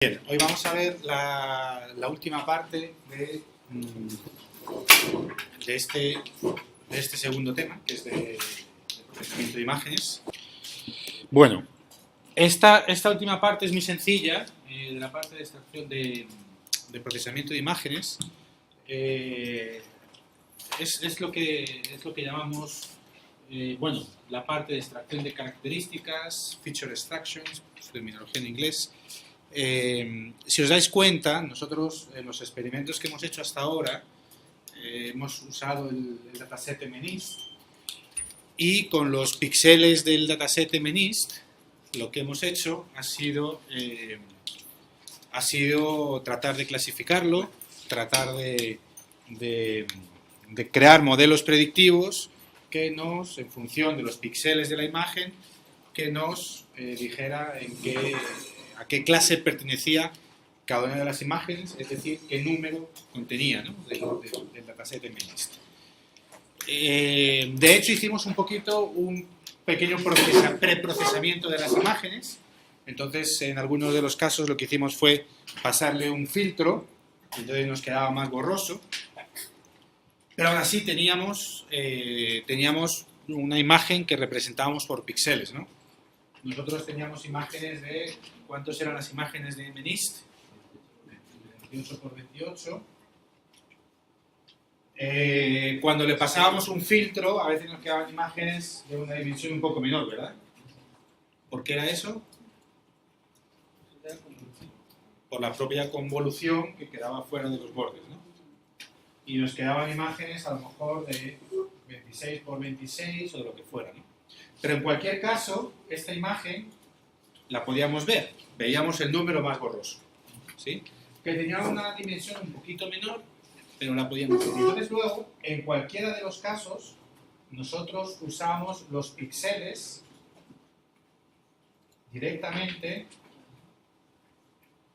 Bien, hoy vamos a ver la última parte de este segundo tema, que es de procesamiento de imágenes. Bueno, esta última parte es muy sencilla, de la parte de extracción de procesamiento de imágenes. Es lo que llamamos, la parte de extracción de características, feature extractions, su terminología en inglés. Si os dais cuenta, nosotros en los experimentos que hemos hecho hasta ahora hemos usado el dataset MNIST, y con los píxeles del dataset MNIST lo que hemos hecho ha sido tratar de clasificarlo, tratar de crear modelos predictivos que nos, en función de los píxeles de la imagen, que nos dijera a qué clase pertenecía cada una de las imágenes, es decir, qué número contenía, ¿no?, del dataset MNIST. De hecho, hicimos un pequeño preprocesamiento de las imágenes. Entonces, en algunos de los casos lo que hicimos fue pasarle un filtro, entonces nos quedaba más borroso, pero aún así teníamos una imagen que representábamos por píxeles, ¿no? Nosotros teníamos imágenes de... ¿Cuántos eran las imágenes de MNIST? 28 por 28. Cuando le pasábamos un filtro, a veces nos quedaban imágenes de una dimensión un poco menor, ¿verdad? ¿Por qué era eso? Por la propia convolución que quedaba fuera de los bordes, ¿no? Y nos quedaban imágenes a lo mejor de 26 por 26 o de lo que fuera, ¿no? Pero en cualquier caso, esta imagen la podíamos ver, veíamos el número más borroso, ¿sí?, que tenía una dimensión un poquito menor, pero la podíamos ver. Entonces luego, en cualquiera de los casos, nosotros usamos los píxeles directamente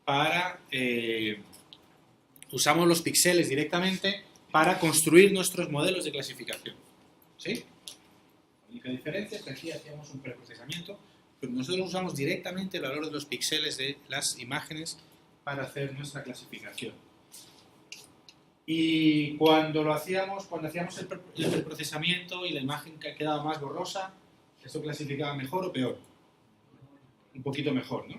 para construir nuestros modelos de clasificación, ¿sí? La única diferencia es que aquí hacíamos un preprocesamiento, pero nosotros usamos directamente el valor de los píxeles de las imágenes para hacer nuestra clasificación. Y cuando hacíamos el preprocesamiento y la imagen quedaba más borrosa, ¿esto clasificaba mejor o peor? Un poquito mejor, ¿no?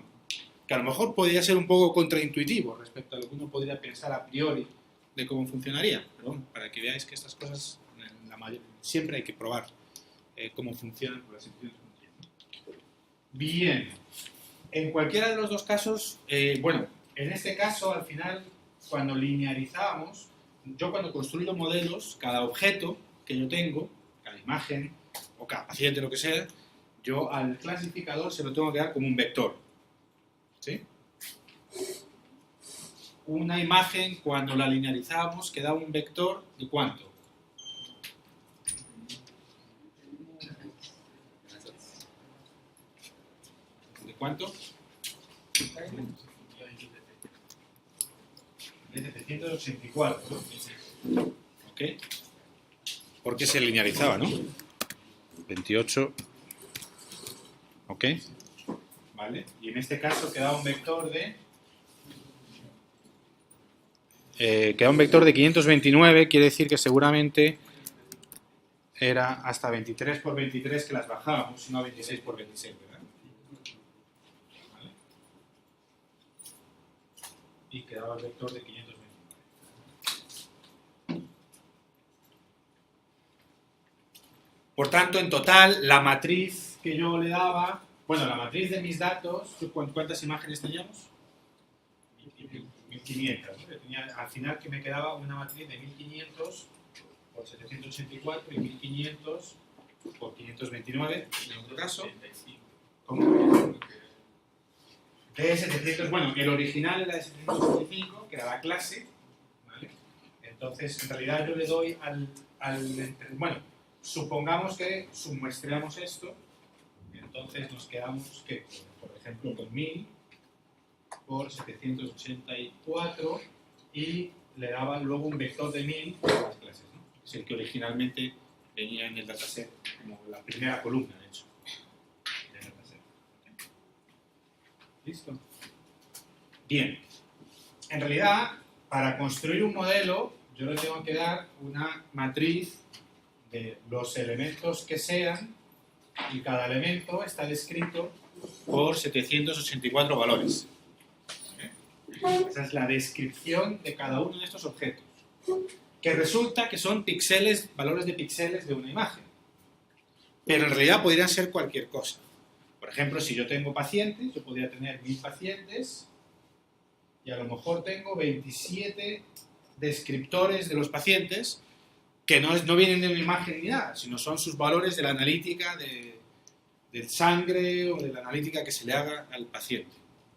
Que a lo mejor podría ser un poco contraintuitivo respecto a lo que uno podría pensar a priori de cómo funcionaría. Pero bueno, para que veáis que estas cosas siempre hay que probar cómo funcionan por las instituciones. Bien, en cualquiera de los dos casos, en este caso, al final, cuando linearizábamos, yo cuando construyo modelos, cada objeto que yo tengo, cada imagen o cada paciente, lo que sea, yo al clasificador se lo tengo que dar como un vector, ¿sí? Una imagen, cuando la linearizábamos, quedaba un vector ¿de cuánto? ¿De cuánto? De 784, ¿no? ¿Ok? Porque se linearizaba, ¿no? 28. ¿Ok? ¿Vale? Y en este caso quedaba un vector de... queda un vector de 529, quiere decir que seguramente era hasta 23 por 23 que las bajábamos, sino 26 por 26, ¿verdad? ¿Vale? Y quedaba el vector de 529. Por tanto, en total, la matriz que yo le daba... la matriz de mis datos, ¿cuántas imágenes teníamos? 1500, ¿no? Al final que me quedaba una matriz de 1500 por 784 y 1500 por 529, en otro caso. ¿Cómo? De 700, el original era de 785, que era la clase, ¿vale? Entonces, en realidad yo le doy supongamos que submuestreamos esto, entonces nos quedamos que, por ejemplo, con 1000 por 784 y le daba luego un vector de 1000 por las clases, ¿no? Es el que originalmente venía en el dataset como la primera columna, de hecho, del dataset. ¿Listo? Bien, en realidad, para construir un modelo, yo le tengo que dar una matriz de los elementos que sean, y cada elemento está descrito por 784 valores. Esa es la descripción de cada uno de estos objetos, que resulta que son píxeles, valores de píxeles de una imagen. Pero en realidad podrían ser cualquier cosa. Por ejemplo, si yo tengo pacientes, yo podría tener 1000 pacientes y a lo mejor tengo 27 descriptores de los pacientes que no vienen de una imagen ni nada, sino son sus valores de la analítica de sangre o de la analítica que se le haga al paciente.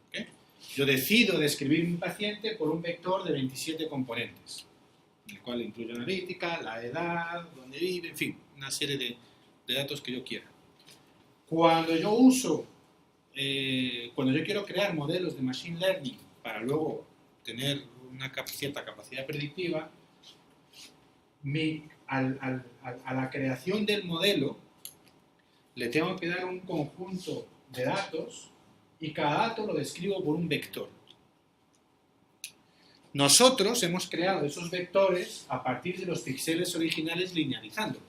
¿Okay? Yo decido describir mi paciente por un vector de 27 componentes, en el cual incluyo analítica, la edad, dónde vive, en fin, una serie de datos que yo quiera. Cuando yo quiero crear modelos de Machine Learning para luego tener una cierta capacidad predictiva, a la creación del modelo le tengo que dar un conjunto de datos y cada dato lo describo por un vector. Nosotros hemos creado esos vectores a partir de los píxeles originales linealizándolos.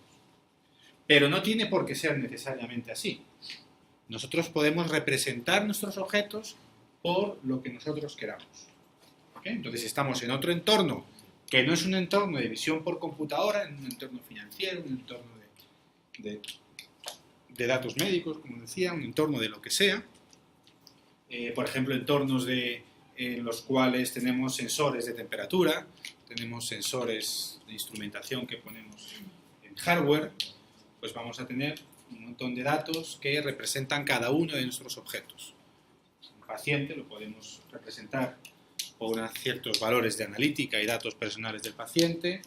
Pero no tiene por qué ser necesariamente así. Nosotros podemos representar nuestros objetos por lo que nosotros queramos. ¿Okay? Entonces, si estamos en otro entorno que no es un entorno de visión por computadora, en un entorno financiero, un entorno de datos médicos, como decía, un entorno de lo que sea, por ejemplo, entornos en los cuales tenemos sensores de temperatura, tenemos sensores de instrumentación que ponemos en hardware, pues vamos a tener un montón de datos que representan cada uno de nuestros objetos. Un paciente lo podemos representar por ciertos valores de analítica y datos personales del paciente,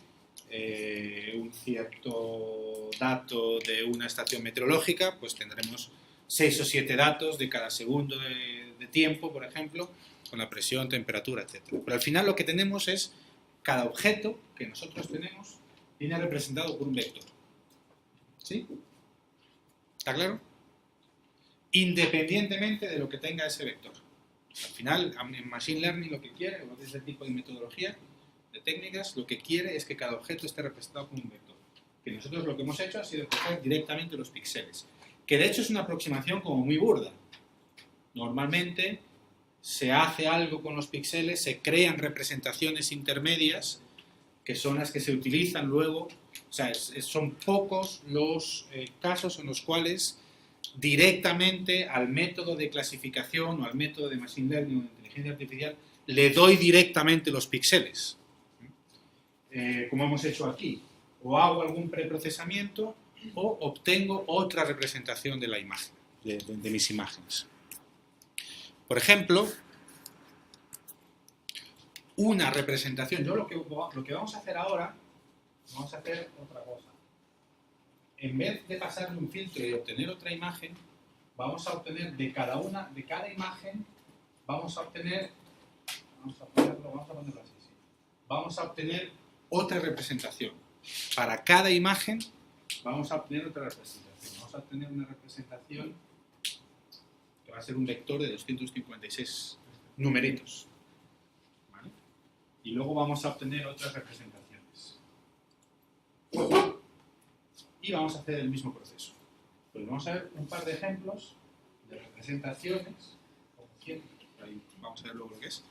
un cierto dato de una estación meteorológica, pues tendremos 6 o 7 datos de cada segundo de tiempo, por ejemplo, con la presión, temperatura, etc. Pero al final lo que tenemos es cada objeto que nosotros tenemos viene representado por un vector. ¿Sí? ¿Está claro? Independientemente de lo que tenga ese vector. Al final, en Machine Learning lo que quiere, o de ese tipo de metodología, de técnicas, lo que quiere es que cada objeto esté representado con un vector. Que nosotros lo que hemos hecho ha sido coger directamente los píxeles. Que de hecho es una aproximación como muy burda. Normalmente se hace algo con los píxeles, se crean representaciones intermedias, que son las que se utilizan luego. O sea, son pocos los casos en los cuales directamente al método de clasificación o al método de Machine Learning o de inteligencia artificial le doy directamente los píxeles. Como hemos hecho aquí. O hago algún preprocesamiento o obtengo otra representación de la imagen, de mis imágenes. Por ejemplo, una representación. Yo lo que vamos a hacer ahora, vamos a hacer otra cosa. En vez de pasarle un filtro y obtener otra imagen, vamos a obtener de cada imagen, vamos a obtener otra representación. Para cada imagen vamos a obtener otra representación. Vamos a obtener una representación que va a ser un vector de 256 numeritos. ¿Vale? Y luego vamos a obtener otras representaciones. Y vamos a hacer el mismo proceso. Pues vamos a ver un par de ejemplos de representaciones. Vamos a ver luego lo que es.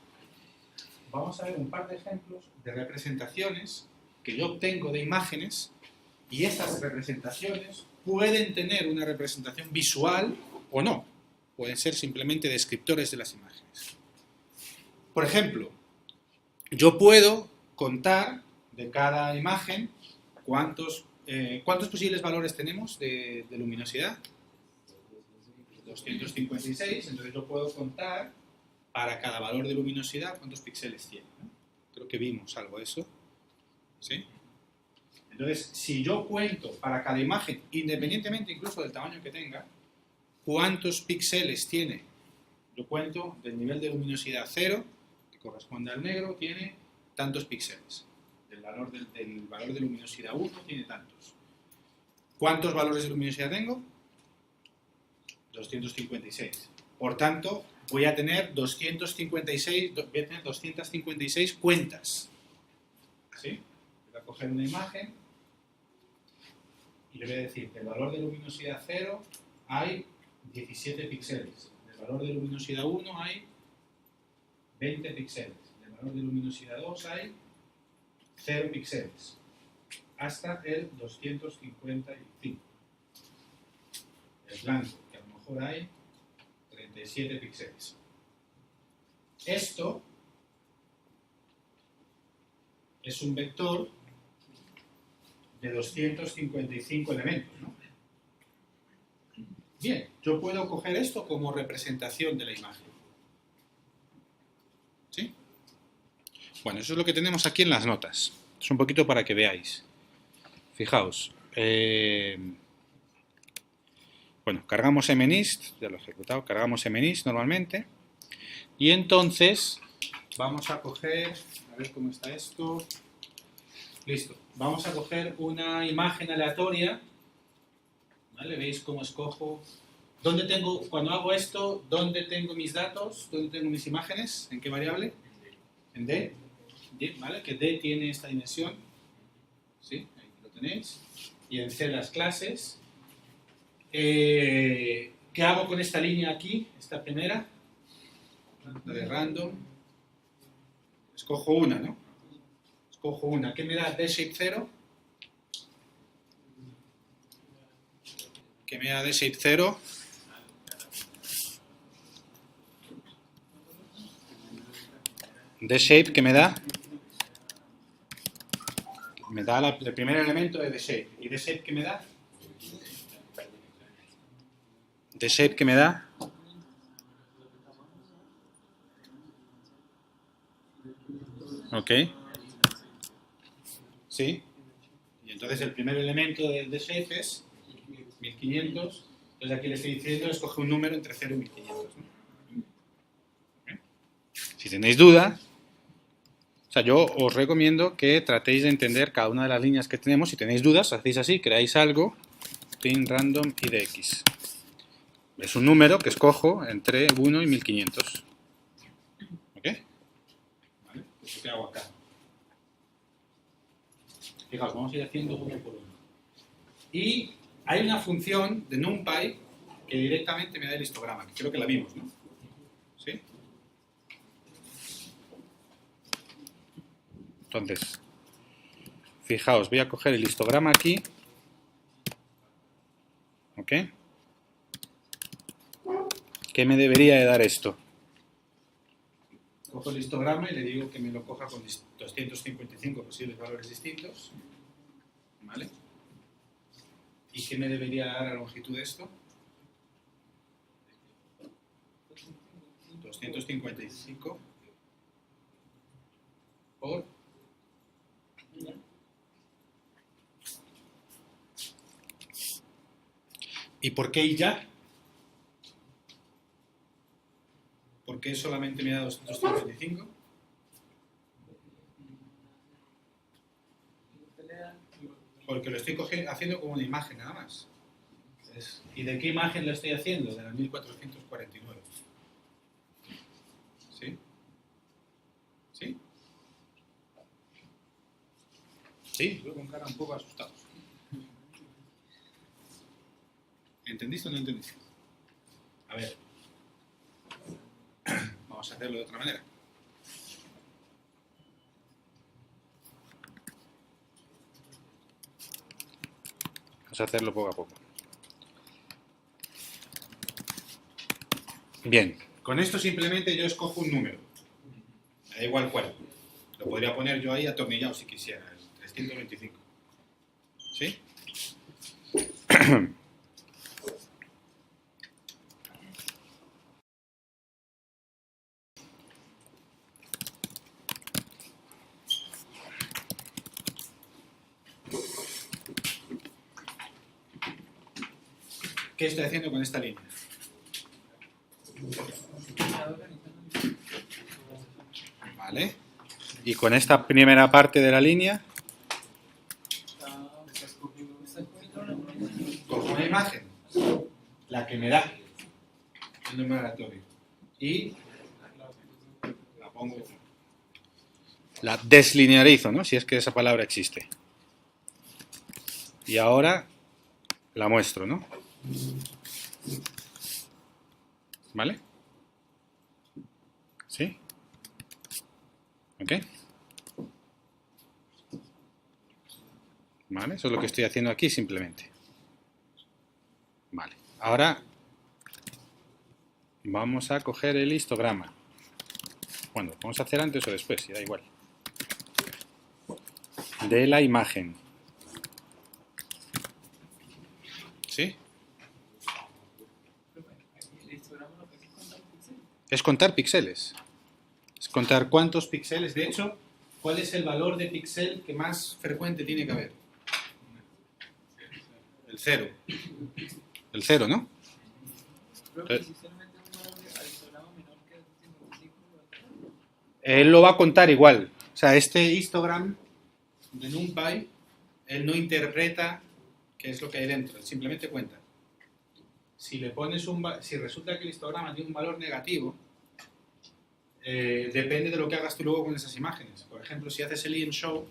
Vamos a ver un par de ejemplos de representaciones que yo obtengo de imágenes, y estas representaciones pueden tener una representación visual o no. Pueden ser simplemente descriptores de las imágenes. Por ejemplo, yo puedo contar de cada imagen cuántos posibles valores tenemos de luminosidad. 256, entonces yo puedo contar para cada valor de luminosidad cuántos píxeles tiene, ¿no? Creo que vimos algo de eso. ¿Sí? Entonces, si yo cuento para cada imagen, independientemente incluso del tamaño que tenga, cuántos píxeles tiene, yo cuento del nivel de luminosidad 0, que corresponde al negro, tiene tantos píxeles. Del valor de luminosidad 1 tiene tantos. ¿Cuántos valores de luminosidad tengo? 256. Por tanto, voy a tener 256 cuentas. ¿Sí? Voy a coger una imagen y le voy a decir que el valor de luminosidad 0 hay 17 píxeles. El valor de luminosidad 1 hay 20 píxeles. El valor de luminosidad 2 hay 0 píxeles. Hasta el 255. El blanco, que a lo mejor hay 37 píxeles. Esto es un vector de 255 elementos, ¿no? Bien, yo puedo coger esto como representación de la imagen. ¿Sí? Bueno, eso es lo que tenemos aquí en las notas. Es un poquito para que veáis. Fijaos. Bueno, cargamos MNIST, ya lo he ejecutado, cargamos MNIST normalmente. Y entonces vamos a coger, a ver cómo está esto. Listo. Vamos a coger una imagen aleatoria. ¿Vale? ¿Veis cómo escojo? ¿Dónde tengo, cuando hago esto, dónde tengo mis datos? ¿Dónde tengo mis imágenes? ¿En qué variable? En D. ¿Vale? Que D tiene esta dimensión. ¿Sí? Ahí lo tenéis. Y en C las clases. ¿Qué hago con esta línea aquí? Esta primera. La de random. Escojo una, ¿no? Escojo una. ¿Qué me da D-shape 0? ¿Qué me da D-shape 0? D-shape, ¿qué me da? Me da el primer elemento de D-shape. ¿Y D-shape qué me da? D-shape ¿qué me da? Ok. ¿Sí? Y entonces el primer elemento de D-shape es 1500. Entonces aquí le estoy diciendo, escoge un número entre 0 y 1500. ¿No? Si tenéis duda, o sea, yo os recomiendo que tratéis de entender cada una de las líneas que tenemos. Si tenéis dudas, hacéis así, creáis algo, pin random idx. Es un número que escojo entre 1 y 1500. ¿Ok? ¿Vale? Eso que hago acá. Fijaos, vamos a ir haciendo uno por uno. Y hay una función de NumPy que directamente me da el histograma, que creo que la vimos, ¿no? ¿Sí? Entonces, fijaos, voy a coger el histograma aquí. ¿Ok? ¿Qué me debería de dar esto? Cojo el histograma y le digo que me lo coja con 255 posibles valores distintos. ¿Vale? ¿Y qué me debería dar la longitud de esto? 255 por... ¿Y por qué y ya? ¿Por qué solamente me da 255? Porque lo estoy haciendo como una imagen nada más. ¿Y de qué imagen lo estoy haciendo? De la 1449. ¿Sí? ¿Sí? Sí, veo con cara un poco asustados. ¿Entendiste o no entendiste? A ver. Vamos a hacerlo de otra manera. Vamos a hacerlo poco a poco. Bien, con esto simplemente yo escojo un número. Me da igual cuál. Lo podría poner yo ahí atornillado si quisiera, el 325. ¿Sí? ¿Qué estoy haciendo con esta línea? Vale. Y con esta primera parte de la línea, cojo una imagen, la que me da el número aleatorio. y la deslinearizo, ¿no? Si es que esa palabra existe. Y ahora la muestro, ¿no? ¿Vale? ¿Sí? ¿Ok? ¿Vale? Eso es lo que estoy haciendo aquí simplemente. Vale. Ahora vamos a coger el histograma. Bueno, vamos a hacer antes o después, da igual. De la imagen. ¿Sí? Es contar píxeles. Es contar cuántos píxeles. De hecho, ¿cuál es el valor de píxel que más frecuente tiene que haber? El 0. El 0, ¿no? Él lo va a contar igual. O sea, este histogram de NumPy, él no interpreta qué es lo que hay dentro, él simplemente cuenta. Si le pones si resulta que el histograma tiene un valor negativo, depende de lo que hagas tú luego con esas imágenes. Por ejemplo, si haces el EM-Show,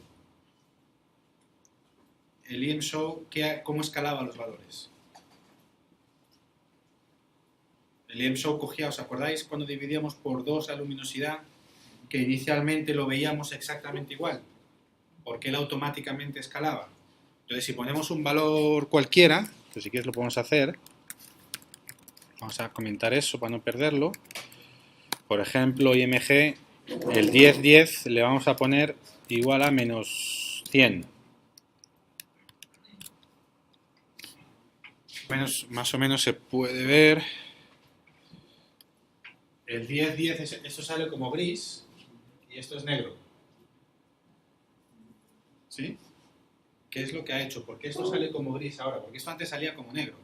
¿cómo escalaba los valores? El EM-Show cogía, ¿os acordáis cuando dividíamos por 2 la luminosidad? Que inicialmente lo veíamos exactamente igual, porque él automáticamente escalaba. Entonces, si ponemos un valor cualquiera, que si quieres lo podemos hacer, vamos a comentar eso para no perderlo. Por ejemplo, IMG, el 10-10 le vamos a poner igual a menos 100. Más o menos se puede ver. El 10-10, esto sale como gris y esto es negro. ¿Sí? ¿Qué es lo que ha hecho? ¿Por qué esto sale como gris ahora? Porque esto antes salía como negro.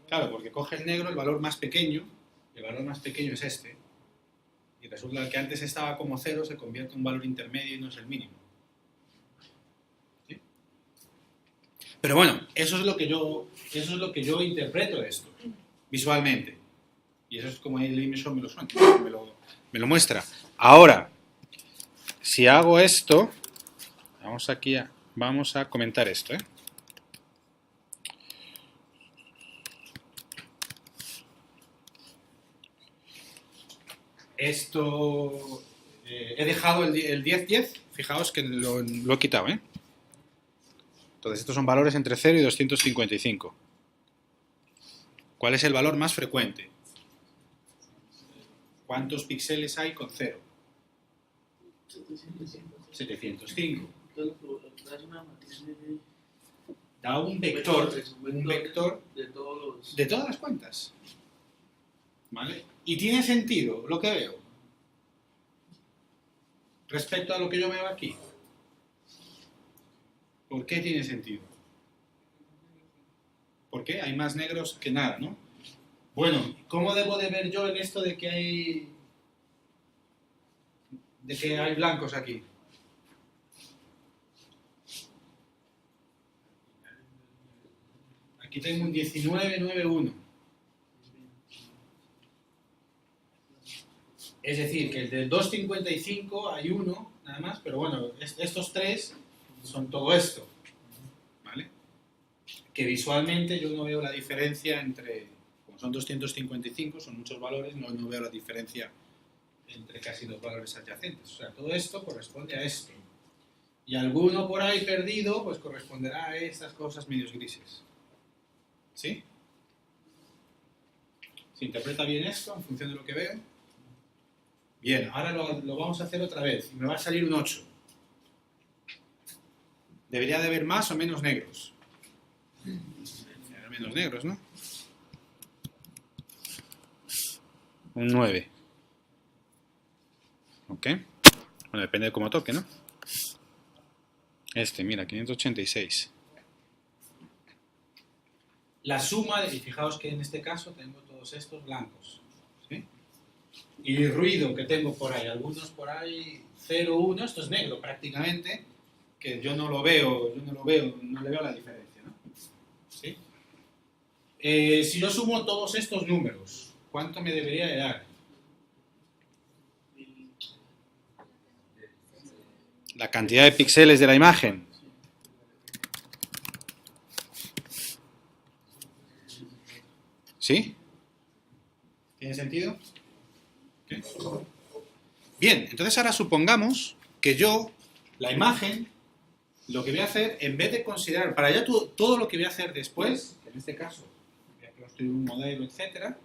Claro, porque coge el negro, el valor más pequeño, el valor más pequeño es este, y resulta que antes estaba como 0, se convierte en un valor intermedio y no es el mínimo. ¿Sí? Pero bueno, eso es lo que yo interpreto de esto, visualmente. Y eso es como el emisor me lo muestra. Ahora, si hago esto, vamos a comentar esto, ¿eh? Esto, he dejado el 10-10, fijaos que lo he quitado, ¿eh? Entonces estos son valores entre 0 y 255. ¿Cuál es el valor más frecuente? ¿Cuántos píxeles hay con 0? 705. Da un vector de todas las cuentas. ¿Vale? Y tiene sentido lo que veo respecto a lo que yo veo aquí. ¿Por qué tiene sentido? Porque hay más negros que nada, ¿no? Bueno, ¿cómo debo de ver yo en esto de que hay blancos aquí? Aquí tengo un 1991. Es decir, que el del 255 hay uno, nada más, pero bueno, estos tres son todo esto, ¿vale? Que visualmente yo no veo la diferencia entre, como son 255, son muchos valores, no veo la diferencia entre casi los valores adyacentes. O sea, todo esto corresponde a esto. Y alguno por ahí perdido, pues corresponderá a estas cosas medios grises. ¿Sí? ¿Se interpreta bien esto en función de lo que veo? Bien, ahora lo vamos a hacer otra vez. Me va a salir un 8. Debería de haber más o menos negros. Debería de haber menos negros, ¿no? Un 9. ¿Ok? Bueno, depende de cómo toque, ¿no? Mira, 586. La suma, y fijaos que en este caso tengo todos estos blancos. ¿Sí? Y el ruido que tengo por ahí, algunos por ahí 0, 1, esto es negro prácticamente, que yo no le veo la diferencia, ¿no? ¿Sí? Si yo sumo todos estos números, ¿cuánto me debería de dar? La cantidad de píxeles de la imagen. ¿Sí? ¿Tiene sentido? ¿Qué? Bien, entonces ahora supongamos que yo, la imagen, lo que voy a hacer, en vez de considerar, para ya todo lo que voy a hacer después, en este caso, voy a construir un modelo, etcétera,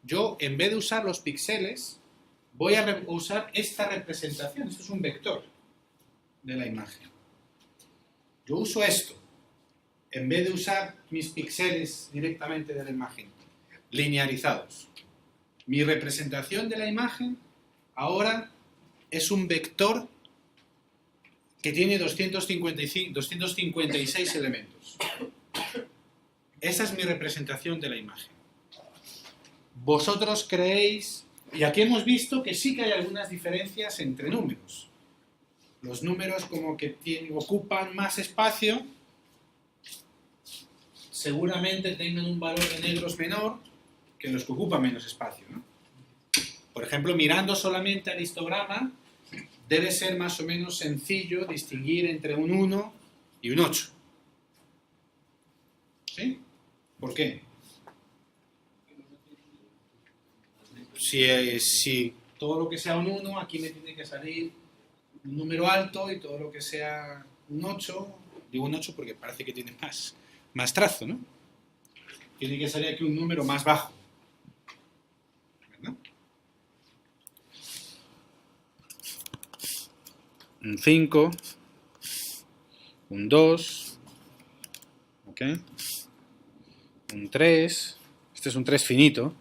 yo, en vez de usar los píxeles, voy a usar esta representación. Esto es un vector de la imagen. Yo uso esto, en vez de usar mis píxeles directamente de la imagen, linearizados. Mi representación de la imagen ahora es un vector que tiene 256 elementos. Esa es mi representación de la imagen. Vosotros creéis, y aquí hemos visto que sí que hay algunas diferencias entre números. Los números como que ocupan más espacio, seguramente tengan un valor de negros menor que los que ocupan menos espacio, ¿no? Por ejemplo, mirando solamente al histograma, debe ser más o menos sencillo distinguir entre un 1 y un 8. ¿Sí? ¿Por qué? Si todo lo que sea un 1, aquí me tiene que salir un número alto, y todo lo que sea un 8, digo un 8 porque parece que tiene más trazo, ¿no? Tiene que salir aquí un número más bajo. ¿Verdad? Un 5, un 2, ¿ok? Un 3, este es un 3 finito,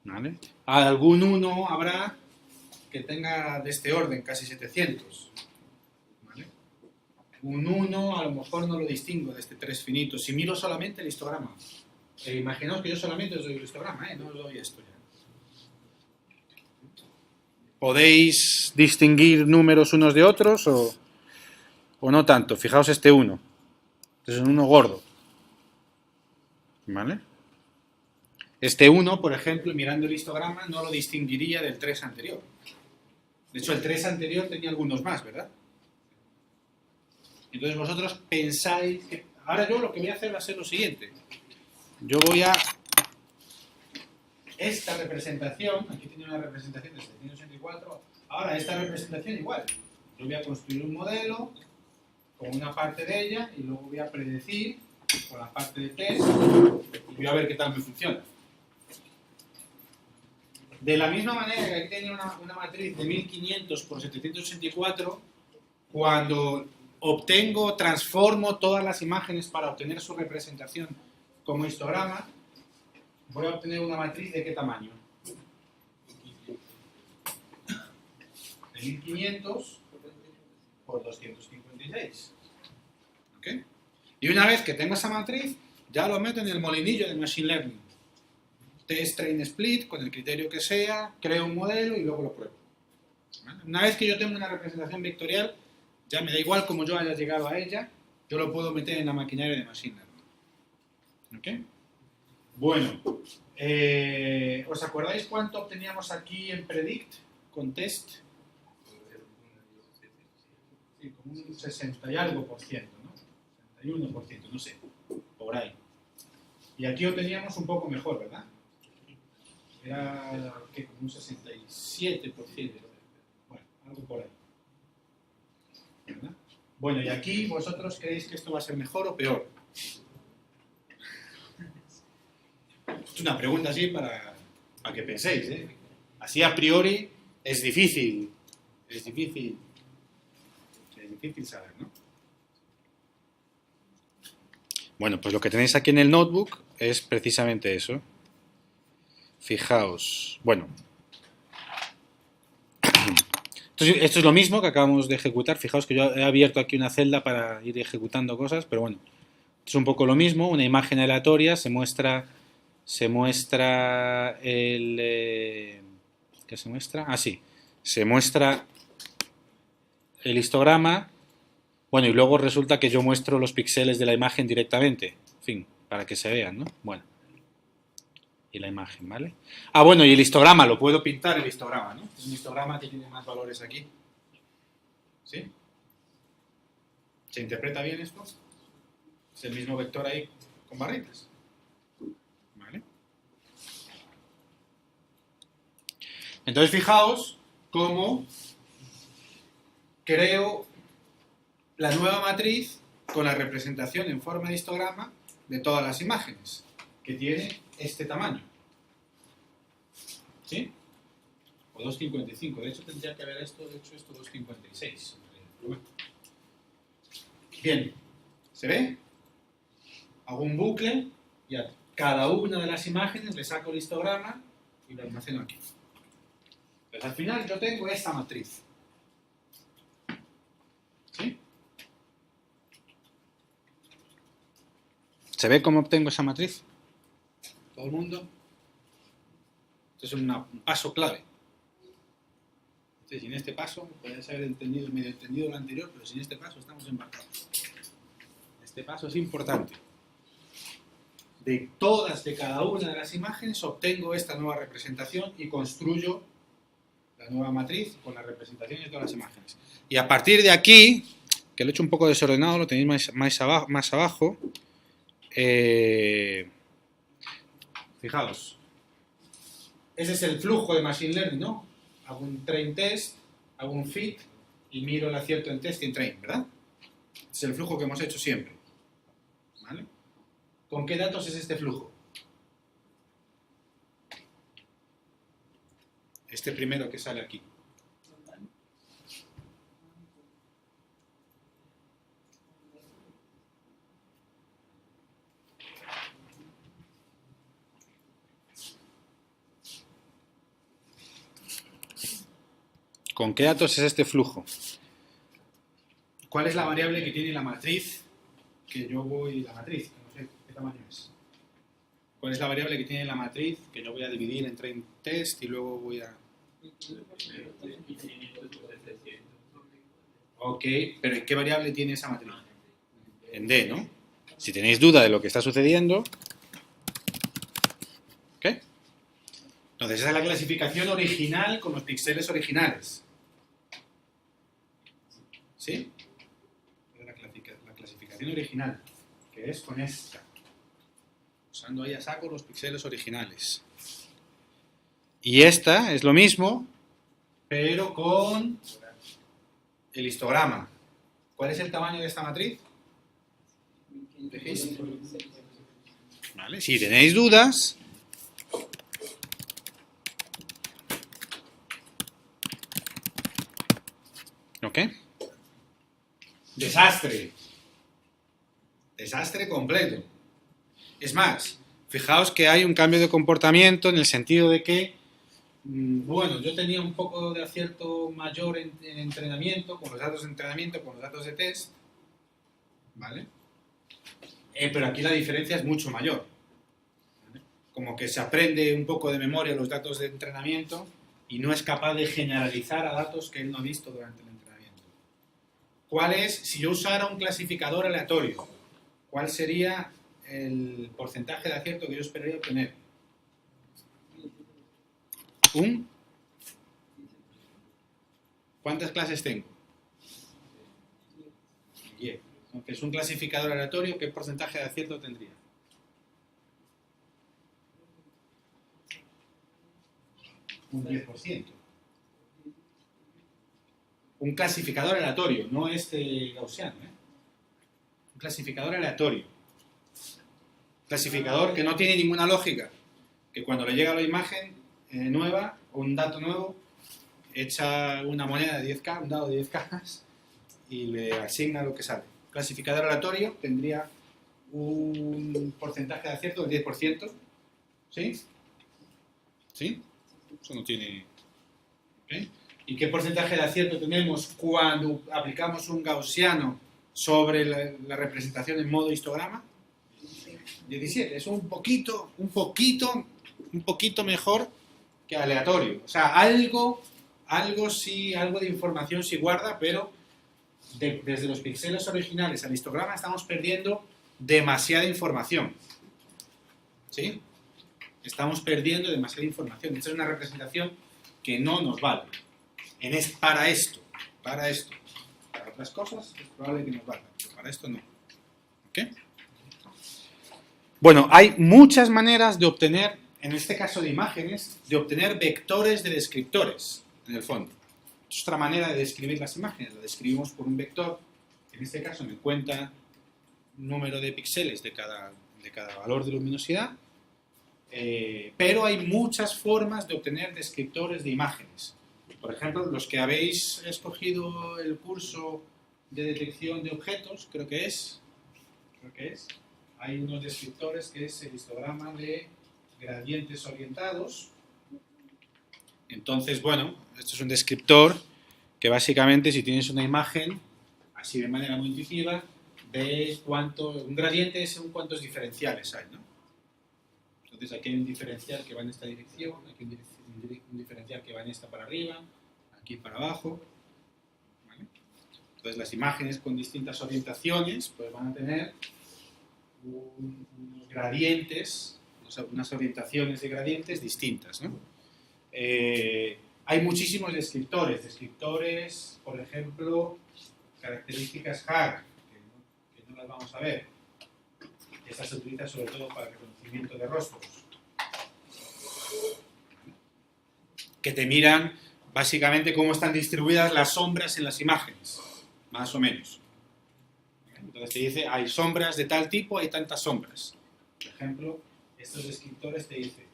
¿vale? Algún 1 habrá que tenga de este orden, casi 700, ¿vale? Un 1 a lo mejor no lo distingo de este 3 finito, si miro solamente el histograma. Imaginaos que yo solamente os doy el histograma, no os doy esto ya. ¿Podéis distinguir números unos de otros o no tanto? Fijaos este 1. Este es un 1 gordo, ¿vale? Este 1, por ejemplo, mirando el histograma, no lo distinguiría del 3 anterior. De hecho, el 3 anterior tenía algunos más, ¿verdad? Entonces vosotros pensáis que... Ahora yo lo que voy a hacer va a ser lo siguiente. Yo voy a... Esta representación, aquí tiene una representación de 784, ahora esta representación igual. Yo voy a construir un modelo con una parte de ella y luego voy a predecir con la parte de test y voy a ver qué tal me funciona. De la misma manera que aquí tenía una matriz de 1500 por 784, cuando transformo todas las imágenes para obtener su representación como histograma, voy a obtener una matriz de ¿qué tamaño? De 1500 por 256. ¿Ok? Y una vez que tengo esa matriz, ya lo meto en el molinillo de Machine Learning. Test, train, split, con el criterio que sea, creo un modelo y luego lo pruebo. ¿Vale? Una vez que yo tengo una representación vectorial, ya me da igual cómo yo haya llegado a ella, yo lo puedo meter en la maquinaria de Machine Learning. ¿Ok? Bueno, ¿os acordáis cuánto obteníamos aquí en Predict con test? Sí, como un 60 y algo por ciento, ¿no? 61%, no sé, por ahí. Y aquí obteníamos un poco mejor, ¿verdad? Era que como un 67%. Bueno, algo por ahí. ¿Verdad? Bueno, y aquí vosotros creéis que esto va a ser mejor o peor. Es una pregunta así para que penséis, ¿eh? Así a priori es difícil saber, ¿no? Bueno, pues lo que tenéis aquí en el notebook es precisamente eso. Fijaos, bueno, esto es lo mismo que acabamos de ejecutar. Fijaos que yo he abierto aquí una celda para ir ejecutando cosas, pero bueno, es un poco lo mismo, una imagen aleatoria, se muestra el... ¿qué se muestra? Ah, sí, se muestra el histograma, bueno, y luego resulta que yo muestro los píxeles de la imagen directamente, en fin, para que se vean, ¿no? Bueno. y la imagen, ¿vale? Ah, bueno, y el histograma, lo puedo pintar el histograma, ¿no? Es un histograma que tiene más valores aquí. ¿Sí? ¿Se interpreta bien esto? Es el mismo vector ahí con barritas. ¿Vale? Entonces, fijaos cómo creo la nueva matriz con la representación en forma de histograma de todas las imágenes, que tiene este tamaño. ¿Sí? O 2,55. De hecho, tendría que haber hecho esto 2,56. Bien. ¿Se ve? Hago un bucle y a cada una de las imágenes le saco el histograma y lo almaceno aquí. Pues al final yo tengo esta matriz. ¿Sí? ¿Se ve cómo obtengo esa matriz? ¿Todo el mundo? Esto es un paso clave. Sin este paso, podrías haber entendido, medio entendido lo anterior, pero sin este paso estamos embarcados. Este paso es importante. De cada una de las imágenes obtengo esta nueva representación y construyo la nueva matriz con las representaciones de todas las imágenes. Y a partir de aquí, que lo he hecho un poco desordenado, lo tenéis más abajo. Fijaos, ese es el flujo de Machine Learning, ¿no? Hago un train test, hago un fit y miro el acierto en test y en train, ¿verdad? Es el flujo que hemos hecho siempre. ¿Vale? ¿Con qué datos es este flujo? Este primero que sale aquí. ¿Con qué datos es este flujo? ¿Cuál es la variable que tiene la matriz? Que yo voy... La matriz, que no sé qué tamaño es. ¿Cuál es la variable que tiene la matriz? Que yo voy a dividir en train test y luego voy a... Ok, pero ¿en qué variable tiene esa matriz? En D, ¿no? Si tenéis duda de lo que está sucediendo... ¿Ok? Entonces esa es la clasificación original con los píxeles originales. ¿Sí? La clasificación original, que es con esta. Usando ahí a saco los píxeles originales. Y esta es lo mismo, pero con el histograma. ¿Cuál es el tamaño de esta matriz? ¿Veis? ¿Vale? Si tenéis dudas... ¿Ok? Desastre. Desastre completo. Es más, fijaos que hay un cambio de comportamiento en el sentido de que, bueno, yo tenía un poco de acierto mayor en entrenamiento, con los datos de entrenamiento, con los datos de test, ¿vale? Pero aquí la diferencia es mucho mayor. ¿Vale? Como que se aprende un poco de memoria los datos de entrenamiento y no es capaz de generalizar a datos que él no ha visto durante el entrenamiento. ¿Cuál es, si yo usara un clasificador aleatorio, cuál sería el porcentaje de acierto que yo esperaría obtener? ¿Cuántas clases tengo? 10. Aunque es un clasificador aleatorio, ¿qué porcentaje de acierto tendría? Un 10%. Un clasificador aleatorio, no este gaussiano, ¿eh? Un clasificador aleatorio. Clasificador que no tiene ninguna lógica, que cuando le llega la imagen nueva o un dato nuevo, echa una moneda de 10K, un dado de 10K y le asigna lo que sale. Clasificador aleatorio tendría un porcentaje de acierto del 10%. ¿Sí? ¿Sí? Eso no tiene... ¿Okay? ¿Y qué porcentaje de acierto tenemos cuando aplicamos un gaussiano sobre la representación en modo histograma? 17. Es un poquito mejor que aleatorio. O sea, algo de información sí guarda, pero desde los píxeles originales al histograma estamos perdiendo demasiada información. ¿Sí? estamos perdiendo demasiada información. Esta es una representación que no nos vale. Para esto. Para otras cosas es probable que nos valga, pero para esto no. ¿Ok? Bueno, hay muchas maneras de obtener, en este caso de imágenes, de obtener vectores de descriptores, en el fondo. Es otra manera de describir las imágenes. La describimos por un vector, en este caso me cuenta número de píxeles de cada valor de luminosidad, pero hay muchas formas de obtener descriptores de imágenes. Por ejemplo, los que habéis escogido el curso de detección de objetos, creo que es, hay unos descriptores que es el histograma de gradientes orientados. Entonces, bueno, esto es un descriptor que básicamente si tienes una imagen, así de manera muy intuitiva, ves un gradiente es cuántos diferenciales hay, ¿no? Entonces aquí hay un diferencial que va en esta dirección, aquí un diferencial que va en esta para arriba, aquí para abajo, ¿vale? Entonces las imágenes con distintas orientaciones pues van a tener unos gradientes, unas orientaciones de gradientes distintas, ¿no? Hay muchísimos descriptores, por ejemplo, características HAR, que no las vamos a ver. Estas se utilizan sobre todo para el reconocimiento de rostros. Que te miran básicamente cómo están distribuidas las sombras en las imágenes, más o menos. Entonces te dice, hay sombras de tal tipo, hay tantas sombras. Por ejemplo, estos descriptores te dicen,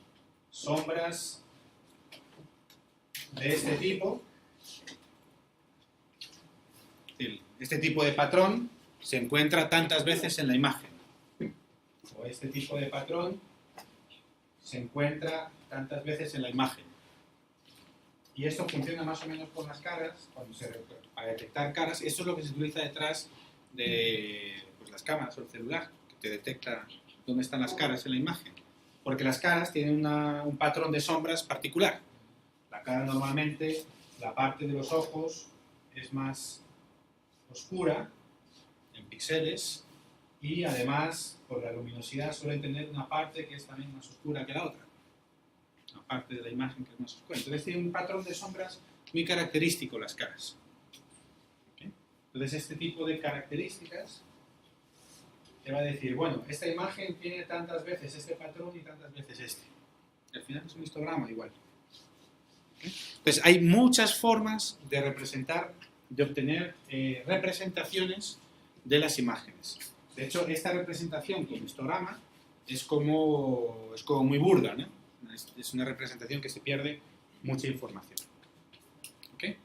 sombras de este tipo, este tipo de patrón se encuentra tantas veces en la imagen. O este tipo de patrón se encuentra tantas veces en la imagen. Y esto funciona más o menos con las caras, para detectar caras. Esto es lo que se utiliza detrás de las cámaras o el celular, que te detecta dónde están las caras en la imagen. Porque las caras tienen un patrón de sombras particular. La cara normalmente, la parte de los ojos es más oscura en píxeles y además por la luminosidad suelen tener una parte que es también más oscura que la otra. Una parte de la imagen que es más oscura. Entonces tiene un patrón de sombras muy característico las caras. ¿Okay? Entonces este tipo de características te va a decir, bueno, esta imagen tiene tantas veces este patrón y tantas veces este. Y al final es un histograma igual. Entonces hay muchas formas de representar, de obtener representaciones de las imágenes. De hecho, esta representación con histograma es como muy burda, ¿no? Es una representación que se pierde mucha información. ¿Okay?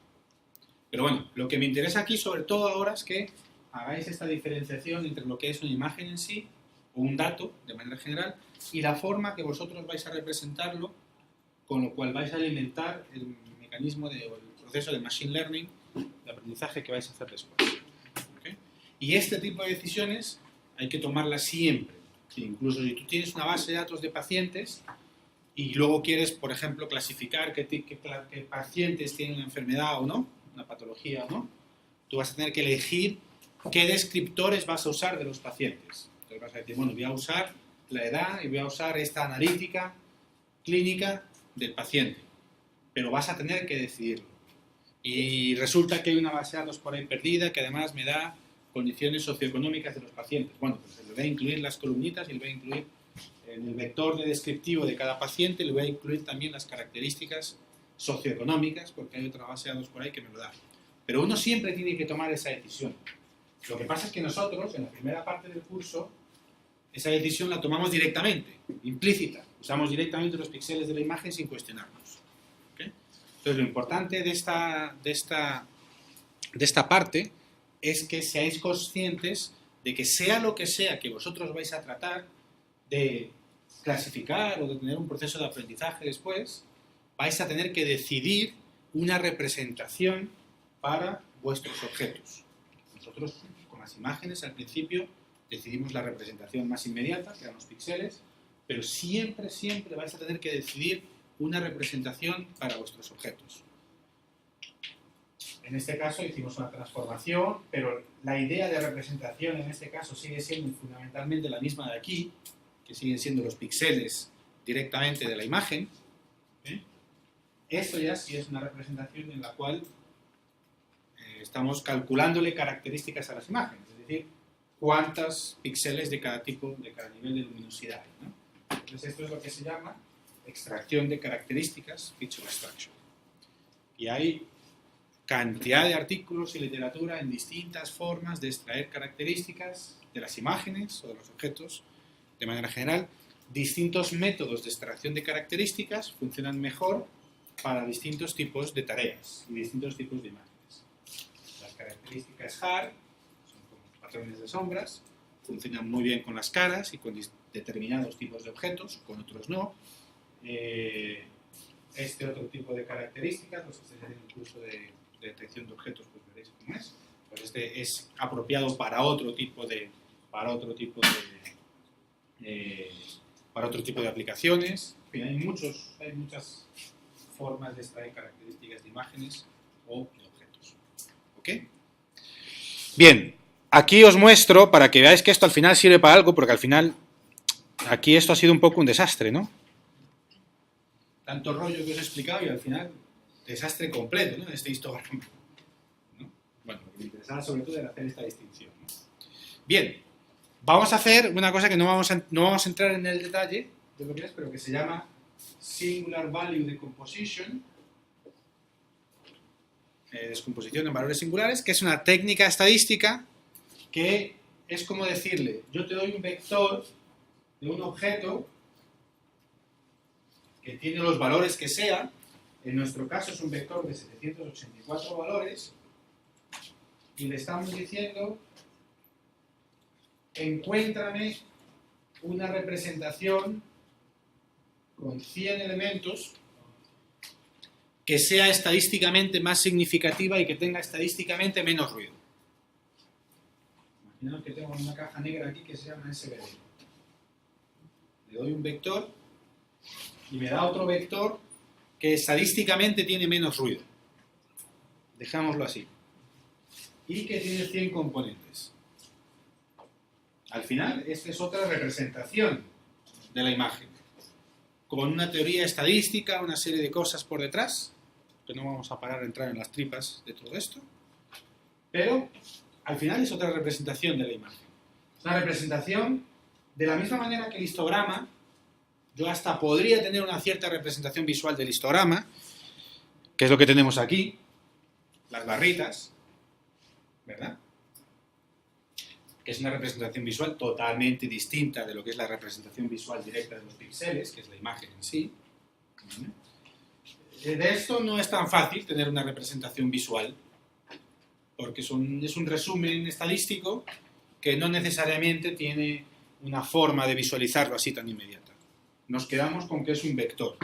Pero bueno, lo que me interesa aquí sobre todo ahora es que hagáis esta diferenciación entre lo que es una imagen en sí, o un dato de manera general, y la forma que vosotros vais a representarlo, con lo cual vais a alimentar el mecanismo o el proceso de machine learning, de aprendizaje que vais a hacer después. ¿Okay? Y este tipo de decisiones hay que tomarlas siempre. Sí, incluso si tú tienes una base de datos de pacientes y luego quieres, por ejemplo, clasificar qué pacientes tienen una enfermedad o no, una patología o no, tú vas a tener que elegir qué descriptores vas a usar de los pacientes. Entonces vas a decir, bueno, voy a usar la edad y voy a usar esta analítica clínica del paciente, pero vas a tener que decidirlo. Y resulta que hay una base de datos por ahí perdida que además me da condiciones socioeconómicas de los pacientes. Bueno, pues le voy a incluir las columnitas y le voy a incluir en el vector de descriptivo de cada paciente, le voy a incluir también las características socioeconómicas, porque hay otra base de datos por ahí que me lo da. Pero uno siempre tiene que tomar esa decisión. Lo que pasa es que nosotros, en la primera parte del curso, esa decisión la tomamos directamente, implícita. Usamos directamente los píxeles de la imagen sin cuestionarnos. ¿Okay? Entonces, lo importante de esta parte es que seáis conscientes de que sea lo que sea que vosotros vais a tratar de clasificar o de tener un proceso de aprendizaje después, vais a tener que decidir una representación para vuestros objetos. Nosotros, con las imágenes, al principio, decidimos la representación más inmediata, que eran los píxeles, pero siempre, siempre vais a tener que decidir una representación para vuestros objetos. En este caso hicimos una transformación, pero la idea de representación en este caso sigue siendo fundamentalmente la misma de aquí, que siguen siendo los píxeles directamente de la imagen, eso ya sí es una representación en la cual estamos calculándole características a las imágenes, es decir, cuántos píxeles de cada tipo, de cada nivel de luminosidad hay, ¿no? Entonces esto es lo que se llama extracción de características, feature extraction. Y hay cantidad de artículos y literatura en distintas formas de extraer características de las imágenes o de los objetos de manera general. Distintos métodos de extracción de características funcionan mejor para distintos tipos de tareas y distintos tipos de imágenes. Las características hard son como patrones de sombras, funcionan muy bien con las caras y con determinados tipos de objetos, con otros no. Este otro tipo de características, los que se hacen en el curso de detección de objetos, pues veréis cómo es. Pues este es apropiado para otro tipo de aplicaciones. En fin, hay muchas formas de extraer características de imágenes o de objetos. ¿Ok? Bien, aquí os muestro para que veáis que esto al final sirve para algo, porque al final aquí esto ha sido un poco un desastre, ¿no? Tanto rollo que os he explicado y al final desastre completo, ¿no? Este histograma, ¿no? Bueno, lo que me interesaba sobre todo era hacer esta distinción, ¿no? Bien, vamos a hacer una cosa que no vamos a entrar en el detalle de lo que es, pero que se llama Singular Value Decomposition, descomposición en valores singulares, que es una técnica estadística que es como decirle, yo te doy un vector de un objeto que tiene los valores que sea, en nuestro caso es un vector de 784 valores, y le estamos diciendo, encuéntrame una representación con 100 elementos que sea estadísticamente más significativa y que tenga estadísticamente menos ruido. Imaginaos que tengo una caja negra aquí que se llama SVD. Le doy un vector y me da otro vector que estadísticamente tiene menos ruido. Dejámoslo así. Y que tiene 100 componentes. Al final, esta es otra representación de la imagen, con una teoría estadística, una serie de cosas por detrás, que no vamos a parar a entrar en las tripas de todo esto, pero al final es otra representación de la imagen. Es una representación de la misma manera que el histograma. Yo hasta podría tener una cierta representación visual del histograma, que es lo que tenemos aquí, las barritas, ¿verdad? Que es una representación visual totalmente distinta de lo que es la representación visual directa de los píxeles, que es la imagen en sí. De esto no es tan fácil tener una representación visual, porque es un resumen estadístico que no necesariamente tiene una forma de visualizarlo así tan inmediata. Nos quedamos con que es un vector,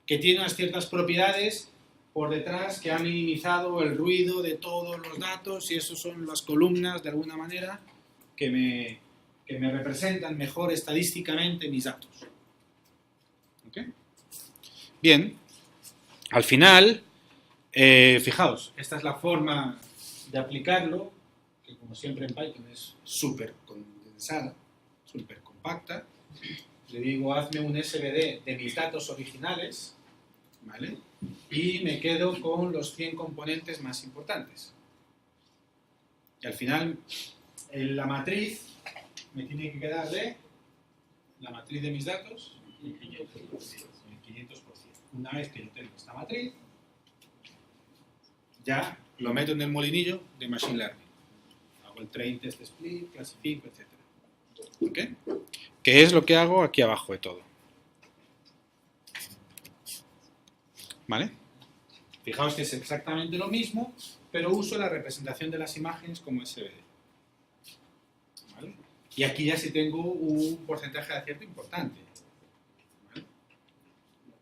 que tiene unas ciertas propiedades por detrás que ha minimizado el ruido de todos los datos, y eso son las columnas, de alguna manera, que me representan mejor estadísticamente mis datos. ¿Ok? Bien, al final, fijaos, esta es la forma de aplicarlo, que como siempre en Python es súper condensada, súper compacta. Le digo, hazme un SVD de mis datos originales, ¿vale? Y me quedo con los 100 componentes más importantes. Y al final, en la matriz me tiene que quedar de la matriz de mis datos, el 500%. Una vez que yo tengo esta matriz, ya lo meto en el molinillo de Machine Learning. Hago el train, test, split, clasifico, etc. ¿Ok? Que es lo que hago aquí abajo de todo. ¿Vale? Fijaos que es exactamente lo mismo, pero uso la representación de las imágenes como SVD. ¿Vale? Y aquí ya sí tengo un porcentaje de acierto importante. ¿Vale?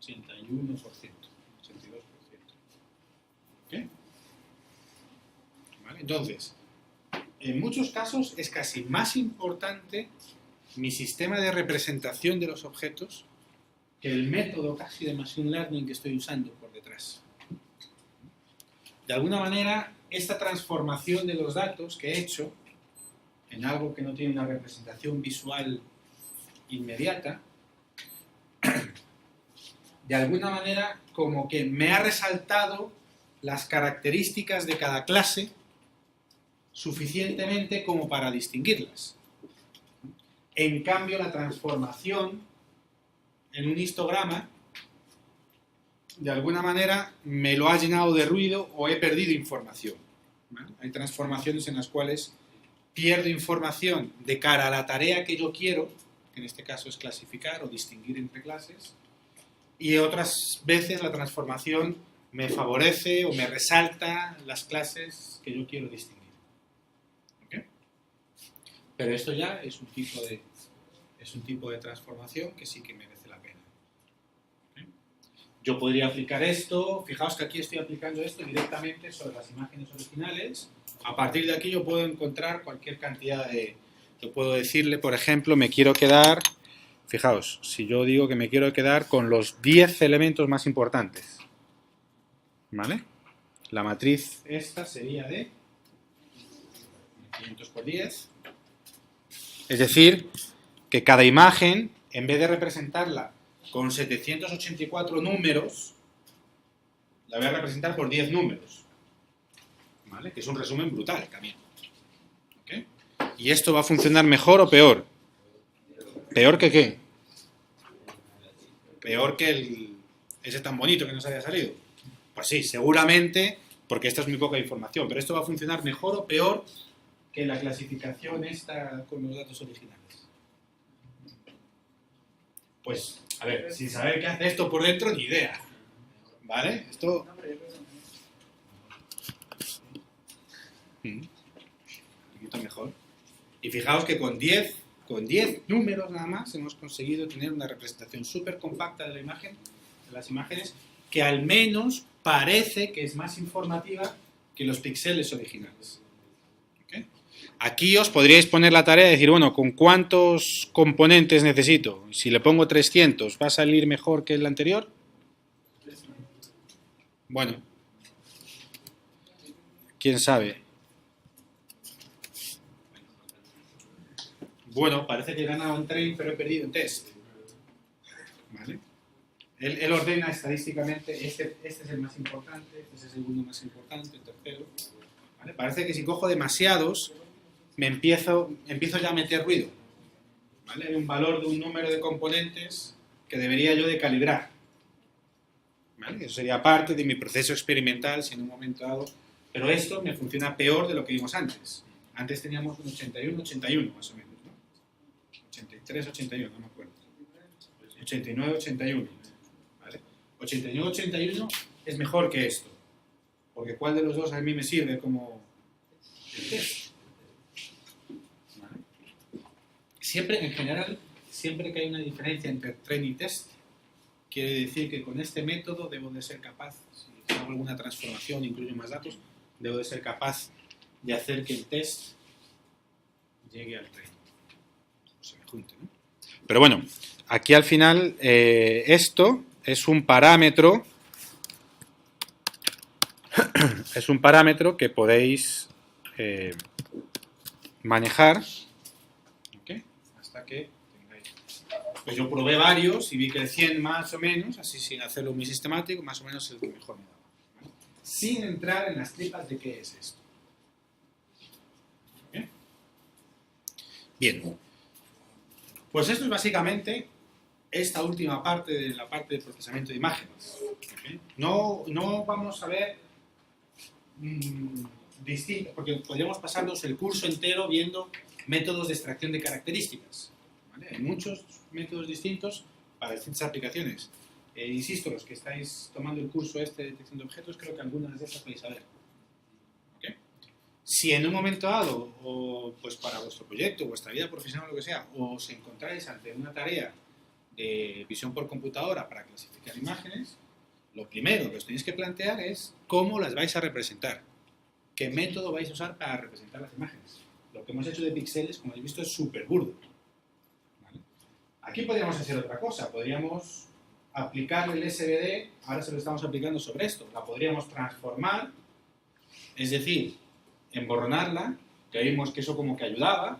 81%, 82%. ¿Ok? ¿Vale? Entonces, en muchos casos es casi más importante mi sistema de representación de los objetos que el método casi de Machine Learning que estoy usando por detrás. De alguna manera, esta transformación de los datos que he hecho en algo que no tiene una representación visual inmediata, de alguna manera como que me ha resaltado las características de cada clase suficientemente como para distinguirlas. En cambio, la transformación en un histograma de alguna manera me lo ha llenado de ruido o he perdido información. ¿Vale? Hay transformaciones en las cuales pierdo información de cara a la tarea que yo quiero, que en este caso es clasificar o distinguir entre clases, y otras veces la transformación me favorece o me resalta las clases que yo quiero distinguir. ¿Okay? Pero esto ya es un tipo de transformación que sí que merece la pena. ¿Okay? Yo podría aplicar esto, fijaos que aquí estoy aplicando esto directamente sobre las imágenes originales. A partir de aquí yo puedo encontrar cualquier cantidad de... Yo puedo decirle, por ejemplo, me quiero quedar... Fijaos, si yo digo que me quiero quedar con los 10 elementos más importantes, ¿vale? La matriz esta sería de 500 por 10. Es decir, que cada imagen, en vez de representarla con 784 números, la voy a representar por 10 números, ¿vale? Que es un resumen brutal también. ¿Okay? ¿Y esto va a funcionar mejor o peor? ¿Peor que qué? Peor que ese tan bonito que nos había salido. Pues sí, seguramente, porque esto es muy poca información, pero esto va a funcionar mejor o peor que la clasificación esta con los datos originales. Pues, a ver, sin saber qué hace esto por dentro, ni idea. ¿Vale? Esto... Un poquito mejor. Y fijaos que con 10 números nada más hemos conseguido tener una representación súper compacta de la imagen, de las imágenes, que al menos parece que es más informativa que los píxeles originales. ¿Okay? Aquí os podríais poner la tarea de decir, bueno, ¿con cuántos componentes necesito? Si le pongo 300, ¿va a salir mejor que el anterior? Bueno, quién sabe. Bueno, parece que he ganado en train, pero he perdido en test. ¿Vale? Él ordena estadísticamente, este es el más importante, este es el segundo más importante, el tercero. ¿Vale? Parece que si cojo demasiados, me empiezo ya a meter ruido. ¿Vale? Hay un valor de un número de componentes que debería yo de calibrar. ¿Vale? Eso sería parte de mi proceso experimental, si en un momento dado... Pero esto me funciona peor de lo que vimos antes. Antes teníamos un 81-81, más o menos. 83-81, no me acuerdo. 89-81. ¿Vale? 89-81 es mejor que esto. Porque ¿cuál de los dos a mí me sirve como el test? ¿Vale? Siempre, en general, siempre que hay una diferencia entre train y test, quiere decir que con este método debo de ser capaz, si hago alguna transformación, incluyo más datos, debo de ser capaz de hacer que el test llegue al train. Se me junte, ¿no? Pero bueno, aquí al final esto es un parámetro que podéis manejar, ¿okay? Hasta que tengáis. Pues yo probé varios y vi que el 100 más o menos, así sin hacerlo muy sistemático, más o menos es el que mejor me daba, ¿vale? Sin entrar en las tripas de qué es esto. ¿Okay? Bien. Pues esto es básicamente esta última parte de la parte de procesamiento de imágenes. ¿Okay? No vamos a ver distintos, porque podríamos pasarnos el curso entero viendo métodos de extracción de características. ¿Vale? Hay muchos métodos distintos para distintas aplicaciones. Insisto, los que estáis tomando el curso este de detección de objetos, creo que algunas de estas podéis saber. ¿Okay? Si en un momento dado, o pues para vuestro proyecto, vuestra vida profesional o lo que sea, os encontráis ante una tarea de visión por computadora para clasificar imágenes, lo primero que os tenéis que plantear es cómo las vais a representar. ¿Qué método vais a usar para representar las imágenes? Lo que hemos hecho de píxeles, como habéis visto, es súper burdo. ¿Vale? Aquí podríamos hacer otra cosa. Podríamos aplicarle el SVD, ahora se lo estamos aplicando sobre esto. La podríamos transformar, es decir, emborronarla, que vimos que eso como que ayudaba,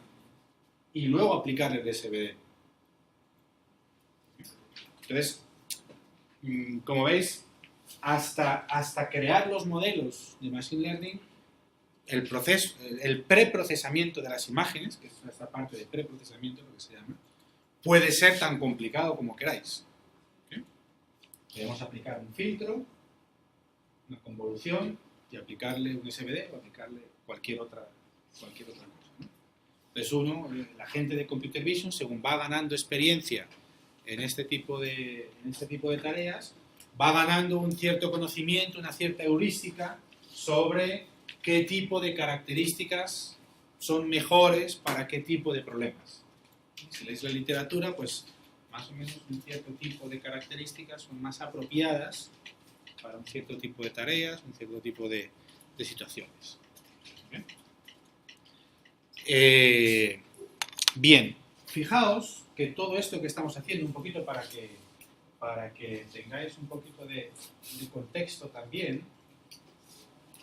y luego aplicarle el SVD. Entonces, como veis, hasta crear los modelos de Machine Learning, el preprocesamiento de las imágenes, que es esta parte de preprocesamiento, lo que se llama, puede ser tan complicado como queráis. ¿Sí? Podemos aplicar un filtro, una convolución, y aplicarle un SVD o aplicarle cualquier otra cosa, ¿no? Entonces la gente de Computer Vision, según va ganando experiencia en este tipo de tareas, va ganando un cierto conocimiento, una cierta heurística sobre qué tipo de características son mejores para qué tipo de problemas. Si leéis la literatura, pues más o menos un cierto tipo de características son más apropiadas para un cierto tipo de tareas, un cierto tipo de situaciones. Bien, fijaos que todo esto que estamos haciendo, un poquito para que tengáis un poquito de contexto también,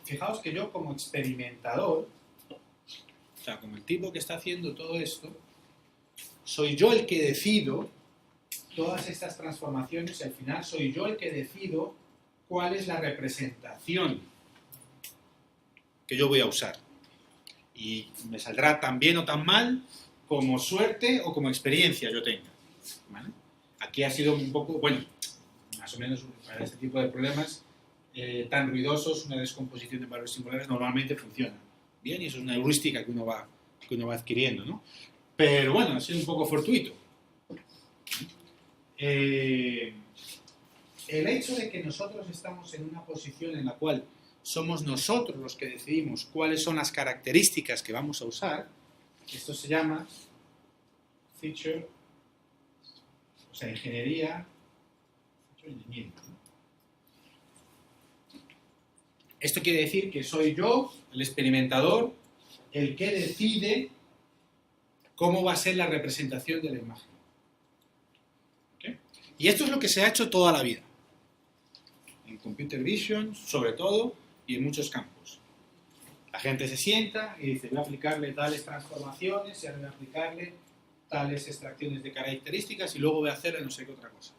fijaos que yo como experimentador, o sea, como el tipo que está haciendo todo esto, soy yo el que decido todas estas transformaciones y al final soy yo el que decido cuál es la representación que yo voy a usar. Y me saldrá tan bien o tan mal como suerte o como experiencia yo tenga. ¿Vale? Aquí ha sido un poco, bueno, más o menos para este tipo de problemas tan ruidosos, una descomposición de valores singulares normalmente funciona bien y eso es una heurística que uno va adquiriendo, ¿no? Pero bueno, ha sido un poco fortuito. El hecho de que nosotros estamos en una posición en la cual somos nosotros los que decidimos cuáles son las características que vamos a usar, esto se llama feature, o sea, ingeniería, feature engineering, ¿no? Esto quiere decir que soy yo, el experimentador, el que decide cómo va a ser la representación de la imagen. ¿Okay? Y esto es lo que se ha hecho toda la vida. En Computer Vision, sobre todo, y en muchos campos. La gente se sienta y dice, voy a aplicarle tales transformaciones, y ahora voy a aplicarle tales extracciones de características y luego voy a hacerle no sé qué otra cosa.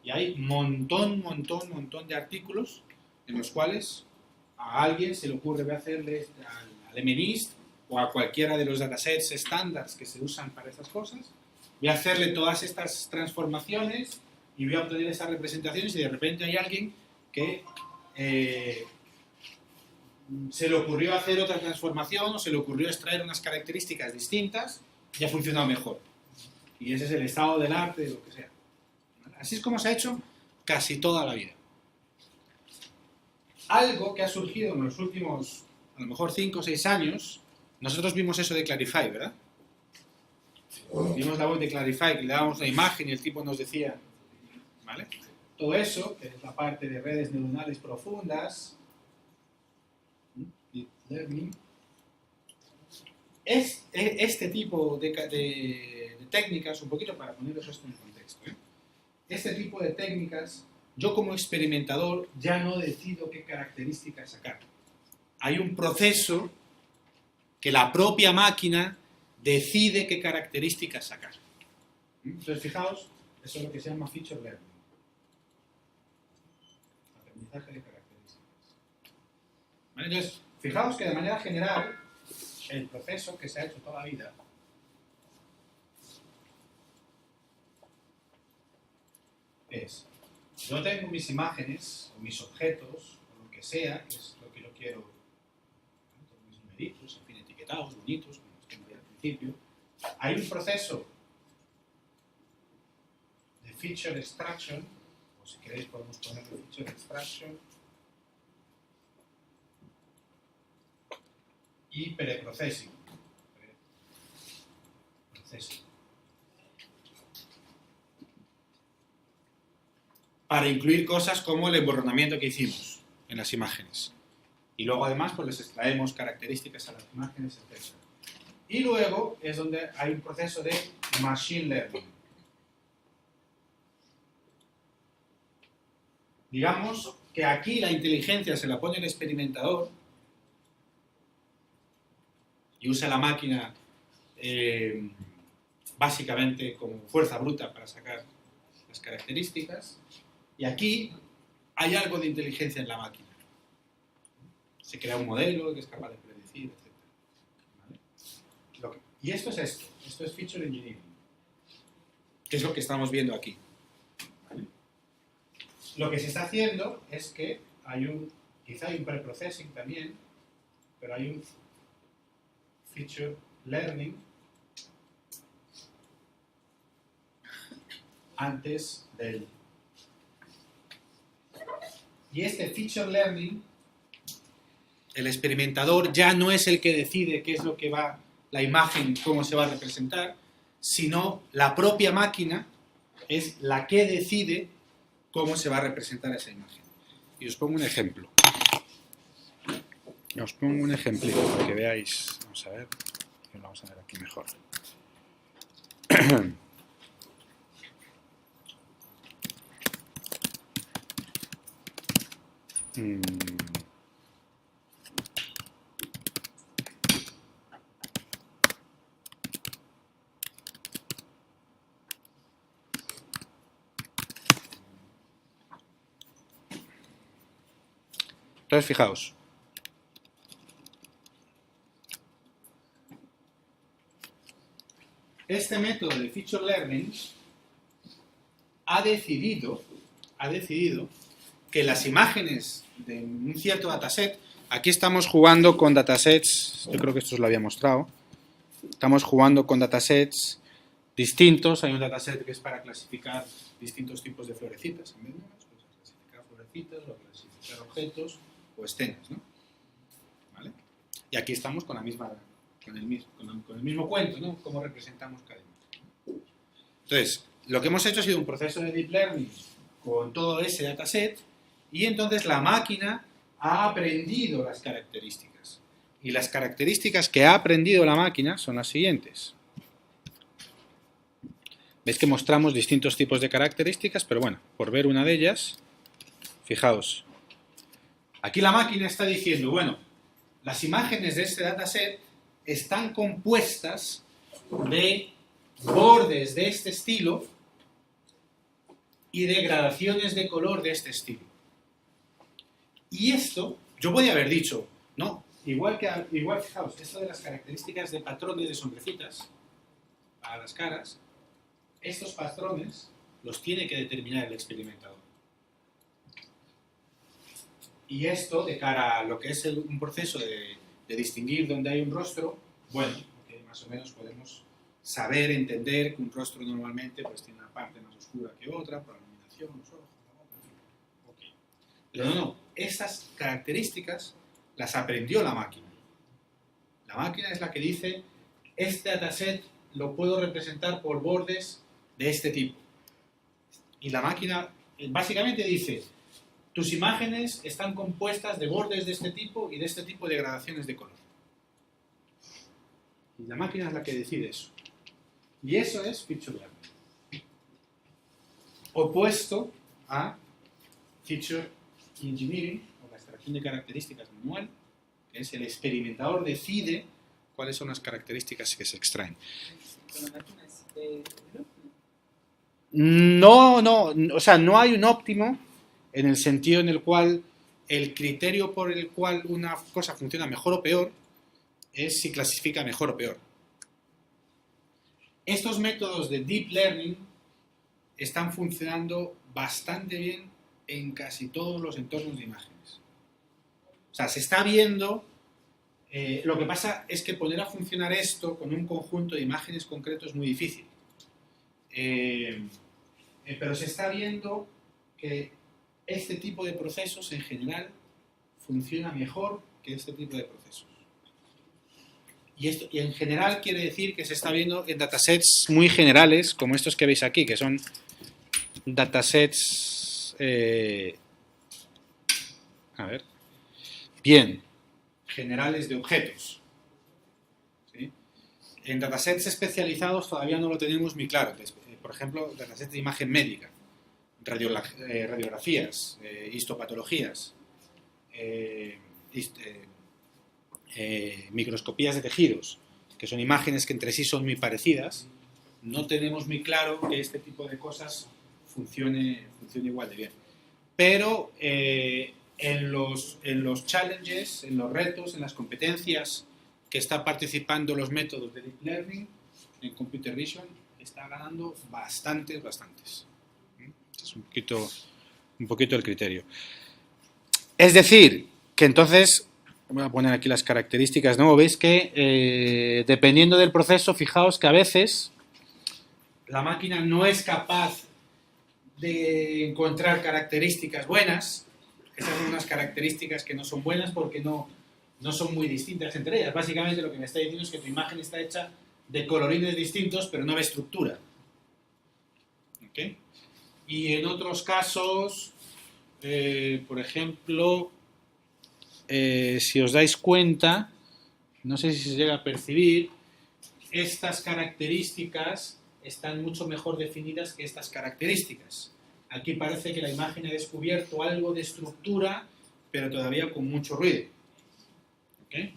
Y hay montón de artículos en los cuales a alguien se le ocurre, voy a hacerle al MNIST o a cualquiera de los datasets estándares que se usan para estas cosas, voy a hacerle todas estas transformaciones y voy a obtener esas representaciones y de repente hay alguien que se le ocurrió hacer otra transformación o se le ocurrió extraer unas características distintas y ha funcionado mejor. Y ese es el estado del arte, de lo que sea. Así es como se ha hecho casi toda la vida. Algo que ha surgido en los últimos, a lo mejor 5 o 6 años, nosotros vimos eso de Clarifai, ¿verdad? Vimos la web de Clarifai, que le dábamos una imagen y el tipo nos decía, ¿vale? Todo eso, que es la parte de redes neuronales profundas, deep learning, es este tipo de técnicas, un poquito para poneros esto en contexto, ¿eh? Este tipo de técnicas, yo como experimentador ya no decido qué características sacar. Hay un proceso que la propia máquina decide qué características sacar. Entonces, fijaos, eso es lo que se llama feature learning. Aprendizaje de características. ¿Vale? Entonces, fijaos que de manera general, el proceso que se ha hecho toda la vida es, yo tengo mis imágenes, o mis objetos, o lo que sea, que es lo que yo quiero, ¿no? Tengo mis numeritos, en fin, etiquetados, bonitos, como los tengo ahí al principio. Hay un proceso de feature extraction, o si queréis podemos ponerle feature extraction, y preprocessing. Para incluir cosas como el emborronamiento que hicimos en las imágenes. Y luego además pues les extraemos características a las imágenes, etc. Y luego es donde hay un proceso de machine learning. Digamos que aquí la inteligencia se la pone el experimentador y usa la máquina básicamente como fuerza bruta para sacar las características. Y aquí hay algo de inteligencia en la máquina. Se crea un modelo que es capaz de predecir, etc. ¿Vale? Y esto es Feature Engineering, que es lo que estamos viendo aquí. ¿Vale? Lo que se está haciendo es que quizá hay un preprocessing también, pero hay un Feature Learning antes del... Y este Feature Learning, el experimentador ya no es el que decide qué es lo que va, la imagen, cómo se va a representar, sino la propia máquina es la que decide cómo se va a representar esa imagen. Y os pongo un ejemplo. Os pongo un ejemplito para que veáis. Vamos a ver. Lo vamos a ver aquí mejor. Entonces, fijaos. Este método de Feature Learning ha decidido que las imágenes de un cierto dataset, aquí estamos jugando con datasets, yo creo que esto os lo había mostrado, estamos jugando con datasets distintos. Hay un dataset que es para clasificar distintos tipos de florecitas, clasificar florecitas o clasificar objetos o escenas, ¿no? ¿Vale? Y aquí estamos con el mismo cuento, ¿no? Cómo representamos cada imagen. Entonces, lo que hemos hecho ha sido un proceso de deep learning con todo ese dataset, y entonces la máquina ha aprendido las características. Y las características que ha aprendido la máquina son las siguientes. Veis que mostramos distintos tipos de características, pero bueno, por ver una de ellas, fijaos. Aquí la máquina está diciendo, bueno, las imágenes de este dataset están compuestas de bordes de este estilo y de gradaciones de color de este estilo. Y esto, yo podía haber dicho, no, igual fijaos, esto de las características de patrones de sombrecitas para las caras, estos patrones los tiene que determinar el experimentador. Y esto, de cara a lo que es un proceso de distinguir dónde hay un rostro, bueno, okay, más o menos podemos saber, entender que un rostro normalmente pues, tiene una parte más oscura que otra, por la iluminación, los ojos, la boca, okay. Pero no, estas características las aprendió la máquina. La máquina es la que dice, este dataset lo puedo representar por bordes de este tipo. Y la máquina básicamente dice, tus imágenes están compuestas de bordes de este tipo y de este tipo de gradaciones de color. Y la máquina es la que decide eso. Y eso es Feature Learning. Opuesto a Feature Engineering, o la extracción de características manual, que es el experimentador decide cuáles son las características que se extraen. No, o sea, no hay un óptimo en el sentido en el cual el criterio por el cual una cosa funciona mejor o peor es si clasifica mejor o peor. Estos métodos de deep learning están funcionando bastante bien en casi todos los entornos de imágenes. O sea, se está viendo... lo que pasa es que poner a funcionar esto con un conjunto de imágenes concreto es muy difícil. Pero se está viendo que este tipo de procesos en general funciona mejor que este tipo de procesos. Y en general quiere decir que se está viendo en datasets muy generales, como estos que veis aquí, que son datasets... bien, generales de objetos. ¿Sí? En datasets especializados todavía no lo tenemos muy claro. Por ejemplo, datasets de imagen médica, radiografías, histopatologías, microscopías de tejidos, que son imágenes que entre sí son muy parecidas. No tenemos muy claro que este tipo de cosas funcione igual de bien. pero en los challenges, en los retos, en las competencias que están participando los métodos de Deep Learning en Computer Vision, está ganando bastantes. Este es un poquito el criterio. Es decir, que entonces, voy a poner aquí las características, ¿no? Veis que dependiendo del proceso, fijaos que a veces la máquina no es capaz de encontrar características buenas. Esas son unas características que no son buenas porque no son muy distintas entre ellas. Básicamente lo que me está diciendo es que tu imagen está hecha de colorines distintos, pero no de estructura. ¿Okay? Y en otros casos, por ejemplo, si os dais cuenta, no sé si se llega a percibir, estas características están mucho mejor definidas que estas características. Aquí parece que la imagen ha descubierto algo de estructura, pero todavía con mucho ruido. ¿Okay?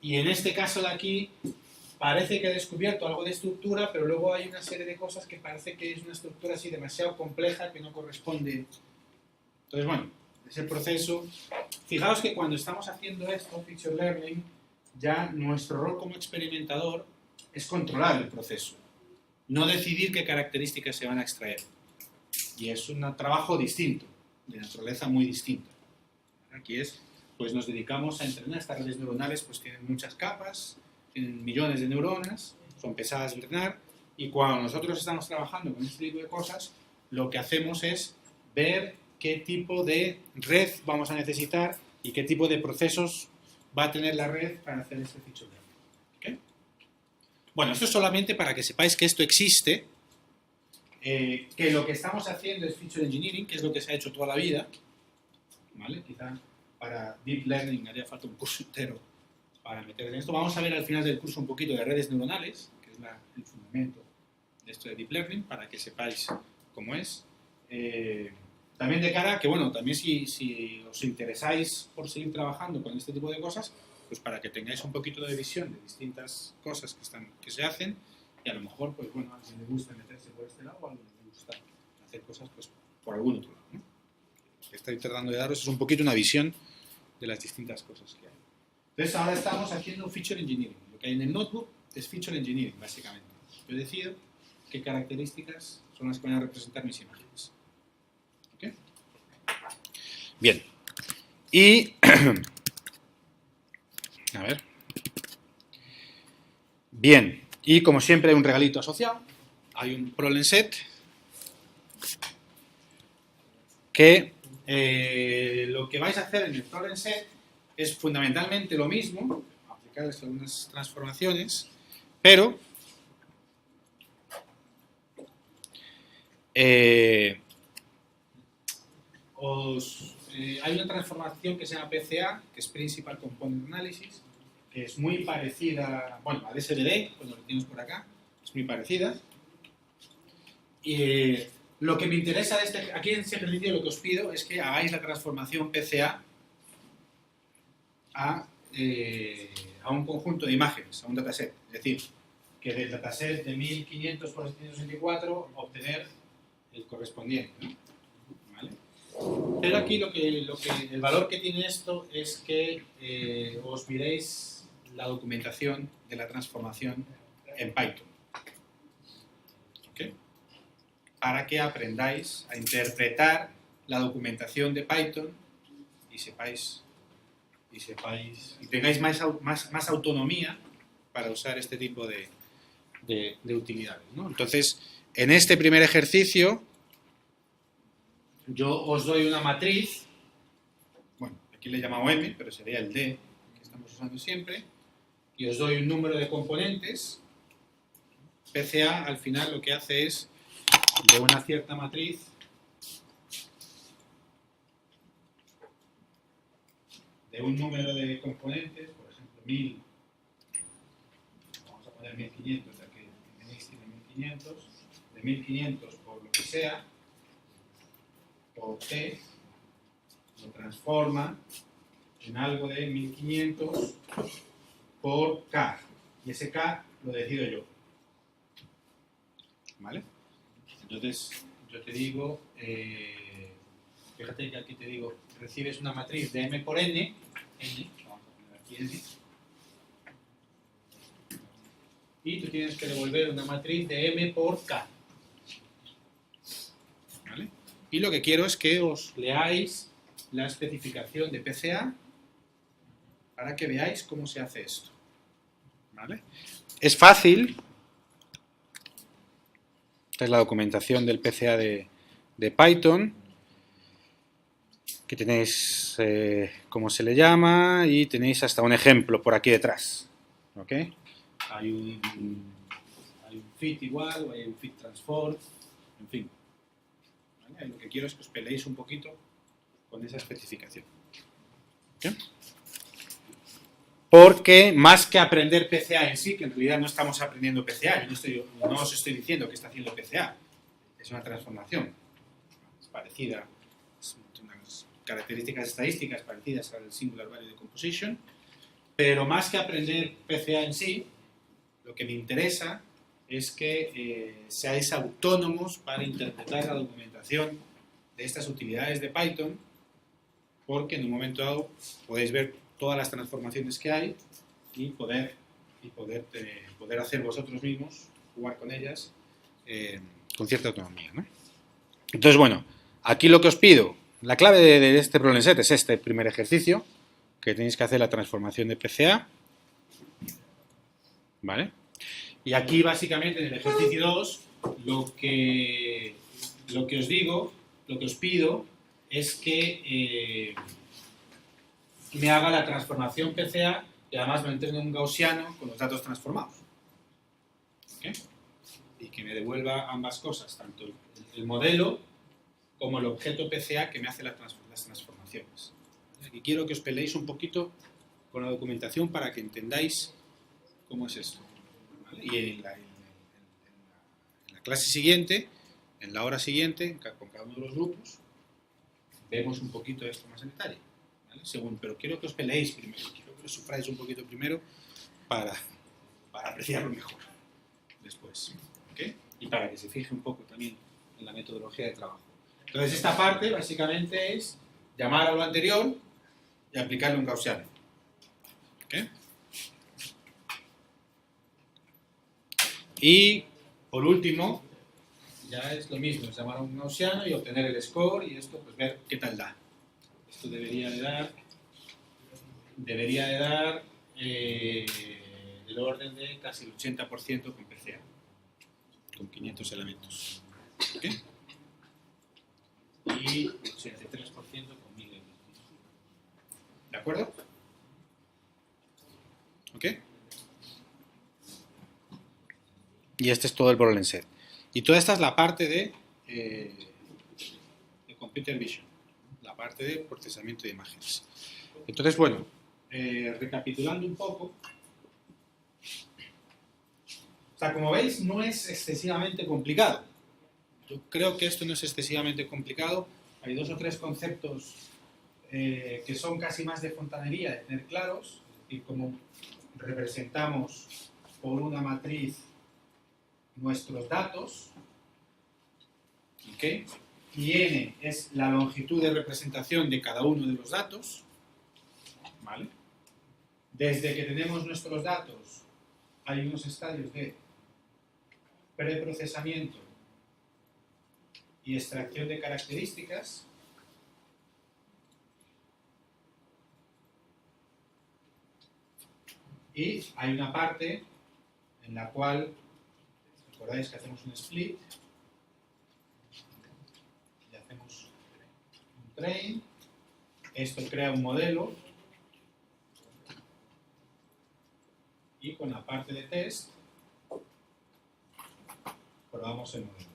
Y en este caso de aquí, parece que ha descubierto algo de estructura, pero luego hay una serie de cosas que parece que es una estructura así demasiado compleja que no corresponde. Entonces, bueno, ese proceso. Fijaos que cuando estamos haciendo esto, Feature Learning, ya nuestro rol como experimentador es controlar el proceso, no decidir qué características se van a extraer. Y es un trabajo distinto, de naturaleza muy distinta. Aquí es, pues nos dedicamos a entrenar. Estas redes neuronales pues tienen muchas capas, tienen millones de neuronas, son pesadas de entrenar, y cuando nosotros estamos trabajando con este tipo de cosas, lo que hacemos es ver qué tipo de red vamos a necesitar y qué tipo de procesos va a tener la red para hacer este feature learning. ¿Okay? Bueno, esto es solamente para que sepáis que esto existe, que lo que estamos haciendo es feature engineering, que es lo que se ha hecho toda la vida, ¿vale? Quizá para deep learning haría falta un curso entero para meter en esto. Vamos a ver al final del curso un poquito de redes neuronales, que es el fundamento de esto de deep learning, para que sepáis cómo es. También de cara a que, bueno, también si os interesáis por seguir trabajando con este tipo de cosas, pues para que tengáis un poquito de visión de distintas cosas que se hacen, y a lo mejor, pues bueno, a alguien le gusta meterse por este lado, o a alguien le gusta hacer cosas pues por algún otro lado, ¿no? Lo que estoy tratando de daros es un poquito una visión de las distintas cosas que hay. Entonces ahora estamos haciendo feature engineering. Lo que hay en el notebook es feature engineering, básicamente. Yo decido qué características son las que van a representar mis imágenes. ¿Okay? Bien. Y a ver. Bien. Y como siempre hay un regalito asociado. Hay un problem set que lo que vais a hacer en el problem set es fundamentalmente lo mismo, aplicar algunas transformaciones, pero hay una transformación que se llama PCA, que es Principal Component Analysis, que es muy parecida, bueno, al SVD, cuando lo tienes por acá, es muy parecida. Y lo que me interesa de aquí en este ejercicio, lo que os pido es que hagáis la transformación PCA a un conjunto de imágenes, a un dataset. Es decir, que del dataset de 1500 por 764 obtener el correspondiente, ¿no? ¿Vale? Pero aquí el valor que tiene esto es que os miréis la documentación de la transformación en Python. ¿Okay? Para que aprendáis a interpretar la documentación de Python y tengáis más autonomía para usar este tipo de utilidades, ¿no? Entonces, en este primer ejercicio, yo os doy una matriz, bueno, aquí le he llamado M, pero sería el D que estamos usando siempre, y os doy un número de componentes. PCA al final lo que hace es, de una cierta matriz, de un número de componentes, por ejemplo 1000, vamos a poner 1500, ya que X tiene 1500, de 1500 por lo que sea, por T, lo transforma en algo de 1500 por K, y ese K lo decido yo. ¿Vale? Entonces, yo te digo, Fíjate que aquí te digo, recibes una matriz de m por n, vamos a poner aquí n, y tú tienes que devolver una matriz de m por k. ¿Vale? Y lo que quiero es que os leáis la especificación de PCA para que veáis cómo se hace esto. ¿Vale? Es fácil. Esta es la documentación del PCA de Python, que tenéis cómo se le llama y tenéis hasta un ejemplo por aquí detrás. ¿Ok? Hay un fit igual o hay un fit transform, en fin. ¿Vale? Lo que quiero es que os peleéis un poquito con esa especificación. ¿Ok? Porque más que aprender PCA en sí, que en realidad no estamos aprendiendo PCA, yo no os estoy diciendo que está haciendo PCA, es una transformación, es parecida, es unas características estadísticas parecidas al Singular Value Decomposition, pero más que aprender PCA en sí, lo que me interesa es que seáis autónomos para interpretar la documentación de estas utilidades de Python, porque en un momento dado podéis ver todas las transformaciones que hay y poder hacer vosotros mismos, jugar con ellas con cierta autonomía, ¿no? Entonces, bueno, aquí lo que os pido, la clave de este problem set es este primer ejercicio, que tenéis que hacer la transformación de PCA, ¿vale? Y aquí básicamente en el ejercicio 2 lo que os digo, lo que os pido es que me haga la transformación PCA y además me entrene un gaussiano con los datos transformados. ¿Okay? Y que me devuelva ambas cosas, tanto el modelo como el objeto PCA que me hace las transformaciones. Aquí quiero que os peleéis un poquito con la documentación para que entendáis cómo es esto. ¿Vale? Y en la clase siguiente, en la hora siguiente, con cada uno de los grupos, vemos un poquito esto más en detalle. ¿Vale? Pero quiero que os peleéis primero, quiero que lo sufráis un poquito primero para apreciarlo mejor después. ¿Okay? Y para que se fije un poco también en la metodología de trabajo. Entonces esta parte básicamente es llamar a lo anterior y aplicarle un gaussiano. ¿Okay? Y por último, ya es lo mismo, es llamar a un gaussiano y obtener el score y esto pues ver qué tal da. Esto debería de dar el orden de casi el 80% con PCA, con 500 elementos. ¿Okay? Y el 83% con 1000 elementos. ¿De acuerdo? ¿Ok? Y este es todo el problem set. Y toda esta es la parte de Computer Vision, la parte de procesamiento de imágenes. Entonces, bueno, recapitulando un poco, o sea, como veis, no es excesivamente complicado. Yo creo que esto no es excesivamente complicado. Hay 2 o 3 conceptos que son casi más de fontanería, de tener claros, es decir, cómo representamos por una matriz nuestros datos, ¿okay? Y n es la longitud de representación de cada uno de los datos, ¿vale? Desde que tenemos nuestros datos hay unos estadios de preprocesamiento y extracción de características. Y hay una parte en la cual, recordáis que hacemos un split y hacemos un train. Esto crea un modelo y con la parte de test probamos el modelo.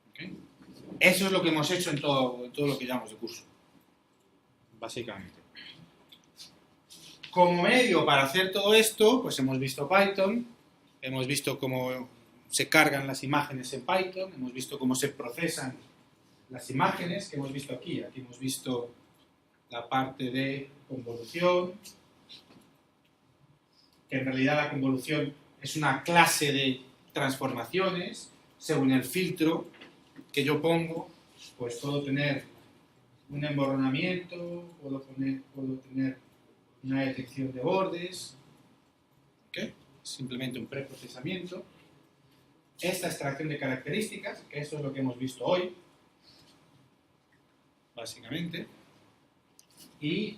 ¿Okay? Eso es lo que hemos hecho en todo lo que llamamos de curso, básicamente. Como medio para hacer todo esto, pues hemos visto Python, hemos visto cómo se cargan las imágenes en Python, hemos visto cómo se procesan las imágenes que hemos visto aquí. Aquí hemos visto la parte de convolución, que en realidad la convolución es una clase de transformaciones según el filtro que yo pongo, pues puedo tener un emborronamiento, puedo tener una detección de bordes, ¿ok? Simplemente un preprocesamiento. Esta extracción de características, que esto es lo que hemos visto hoy, básicamente, y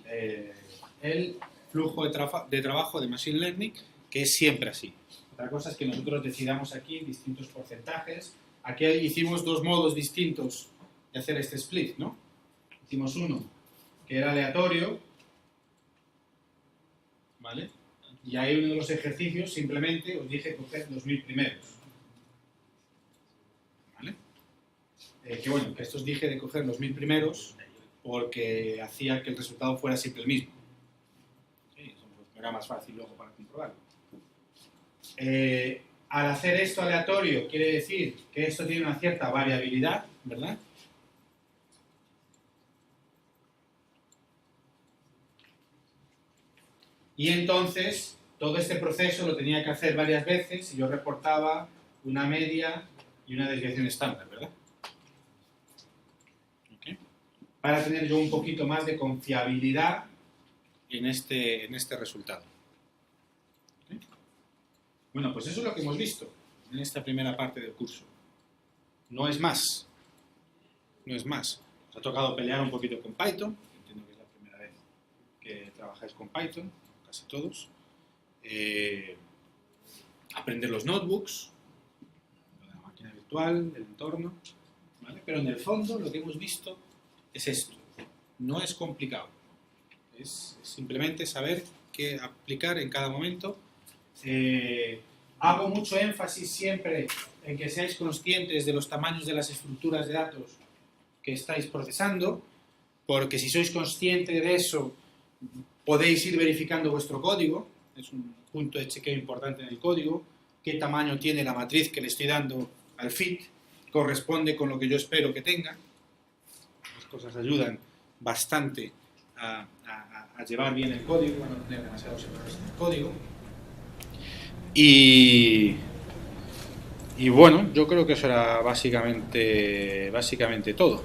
el flujo de trabajo de Machine Learning, que es siempre así. Otra cosa es que nosotros decidamos aquí distintos porcentajes. Aquí hicimos dos modos distintos de hacer este split, ¿no? Hicimos uno que era aleatorio, ¿vale? Y ahí uno de los ejercicios simplemente os dije coger 2000 primeros. ¿Vale? Que bueno, que esto os dije de coger los 1000 primeros porque hacía que el resultado fuera siempre el mismo. ¿Sí? Eso era más fácil luego para comprobarlo. Al hacer esto aleatorio quiere decir que esto tiene una cierta variabilidad, ¿verdad? Y entonces todo este proceso lo tenía que hacer varias veces y yo reportaba una media y una desviación estándar, ¿verdad? Okay. Para tener yo un poquito más de confiabilidad en este resultado. Okay. Bueno, pues eso es lo que hemos visto en esta primera parte del curso. No es más. No es más. Os ha tocado pelear un poquito con Python. Entiendo que es la primera vez que trabajáis con Python, casi todos. Aprender los notebooks, la máquina virtual, el entorno, ¿vale? Pero en el fondo lo que hemos visto es esto. No es complicado. Es simplemente saber qué aplicar en cada momento. Hago mucho énfasis siempre en que seáis conscientes de los tamaños de las estructuras de datos que estáis procesando, porque si sois conscientes de eso, podéis ir verificando vuestro código. Es un punto de chequeo importante en el código. ¿Qué tamaño tiene la matriz que le estoy dando al fit? ¿Corresponde con lo que yo espero que tenga? Las cosas ayudan bastante a llevar bien el código, a no tener demasiados errores en el código. Y bueno, yo creo que eso era básicamente todo.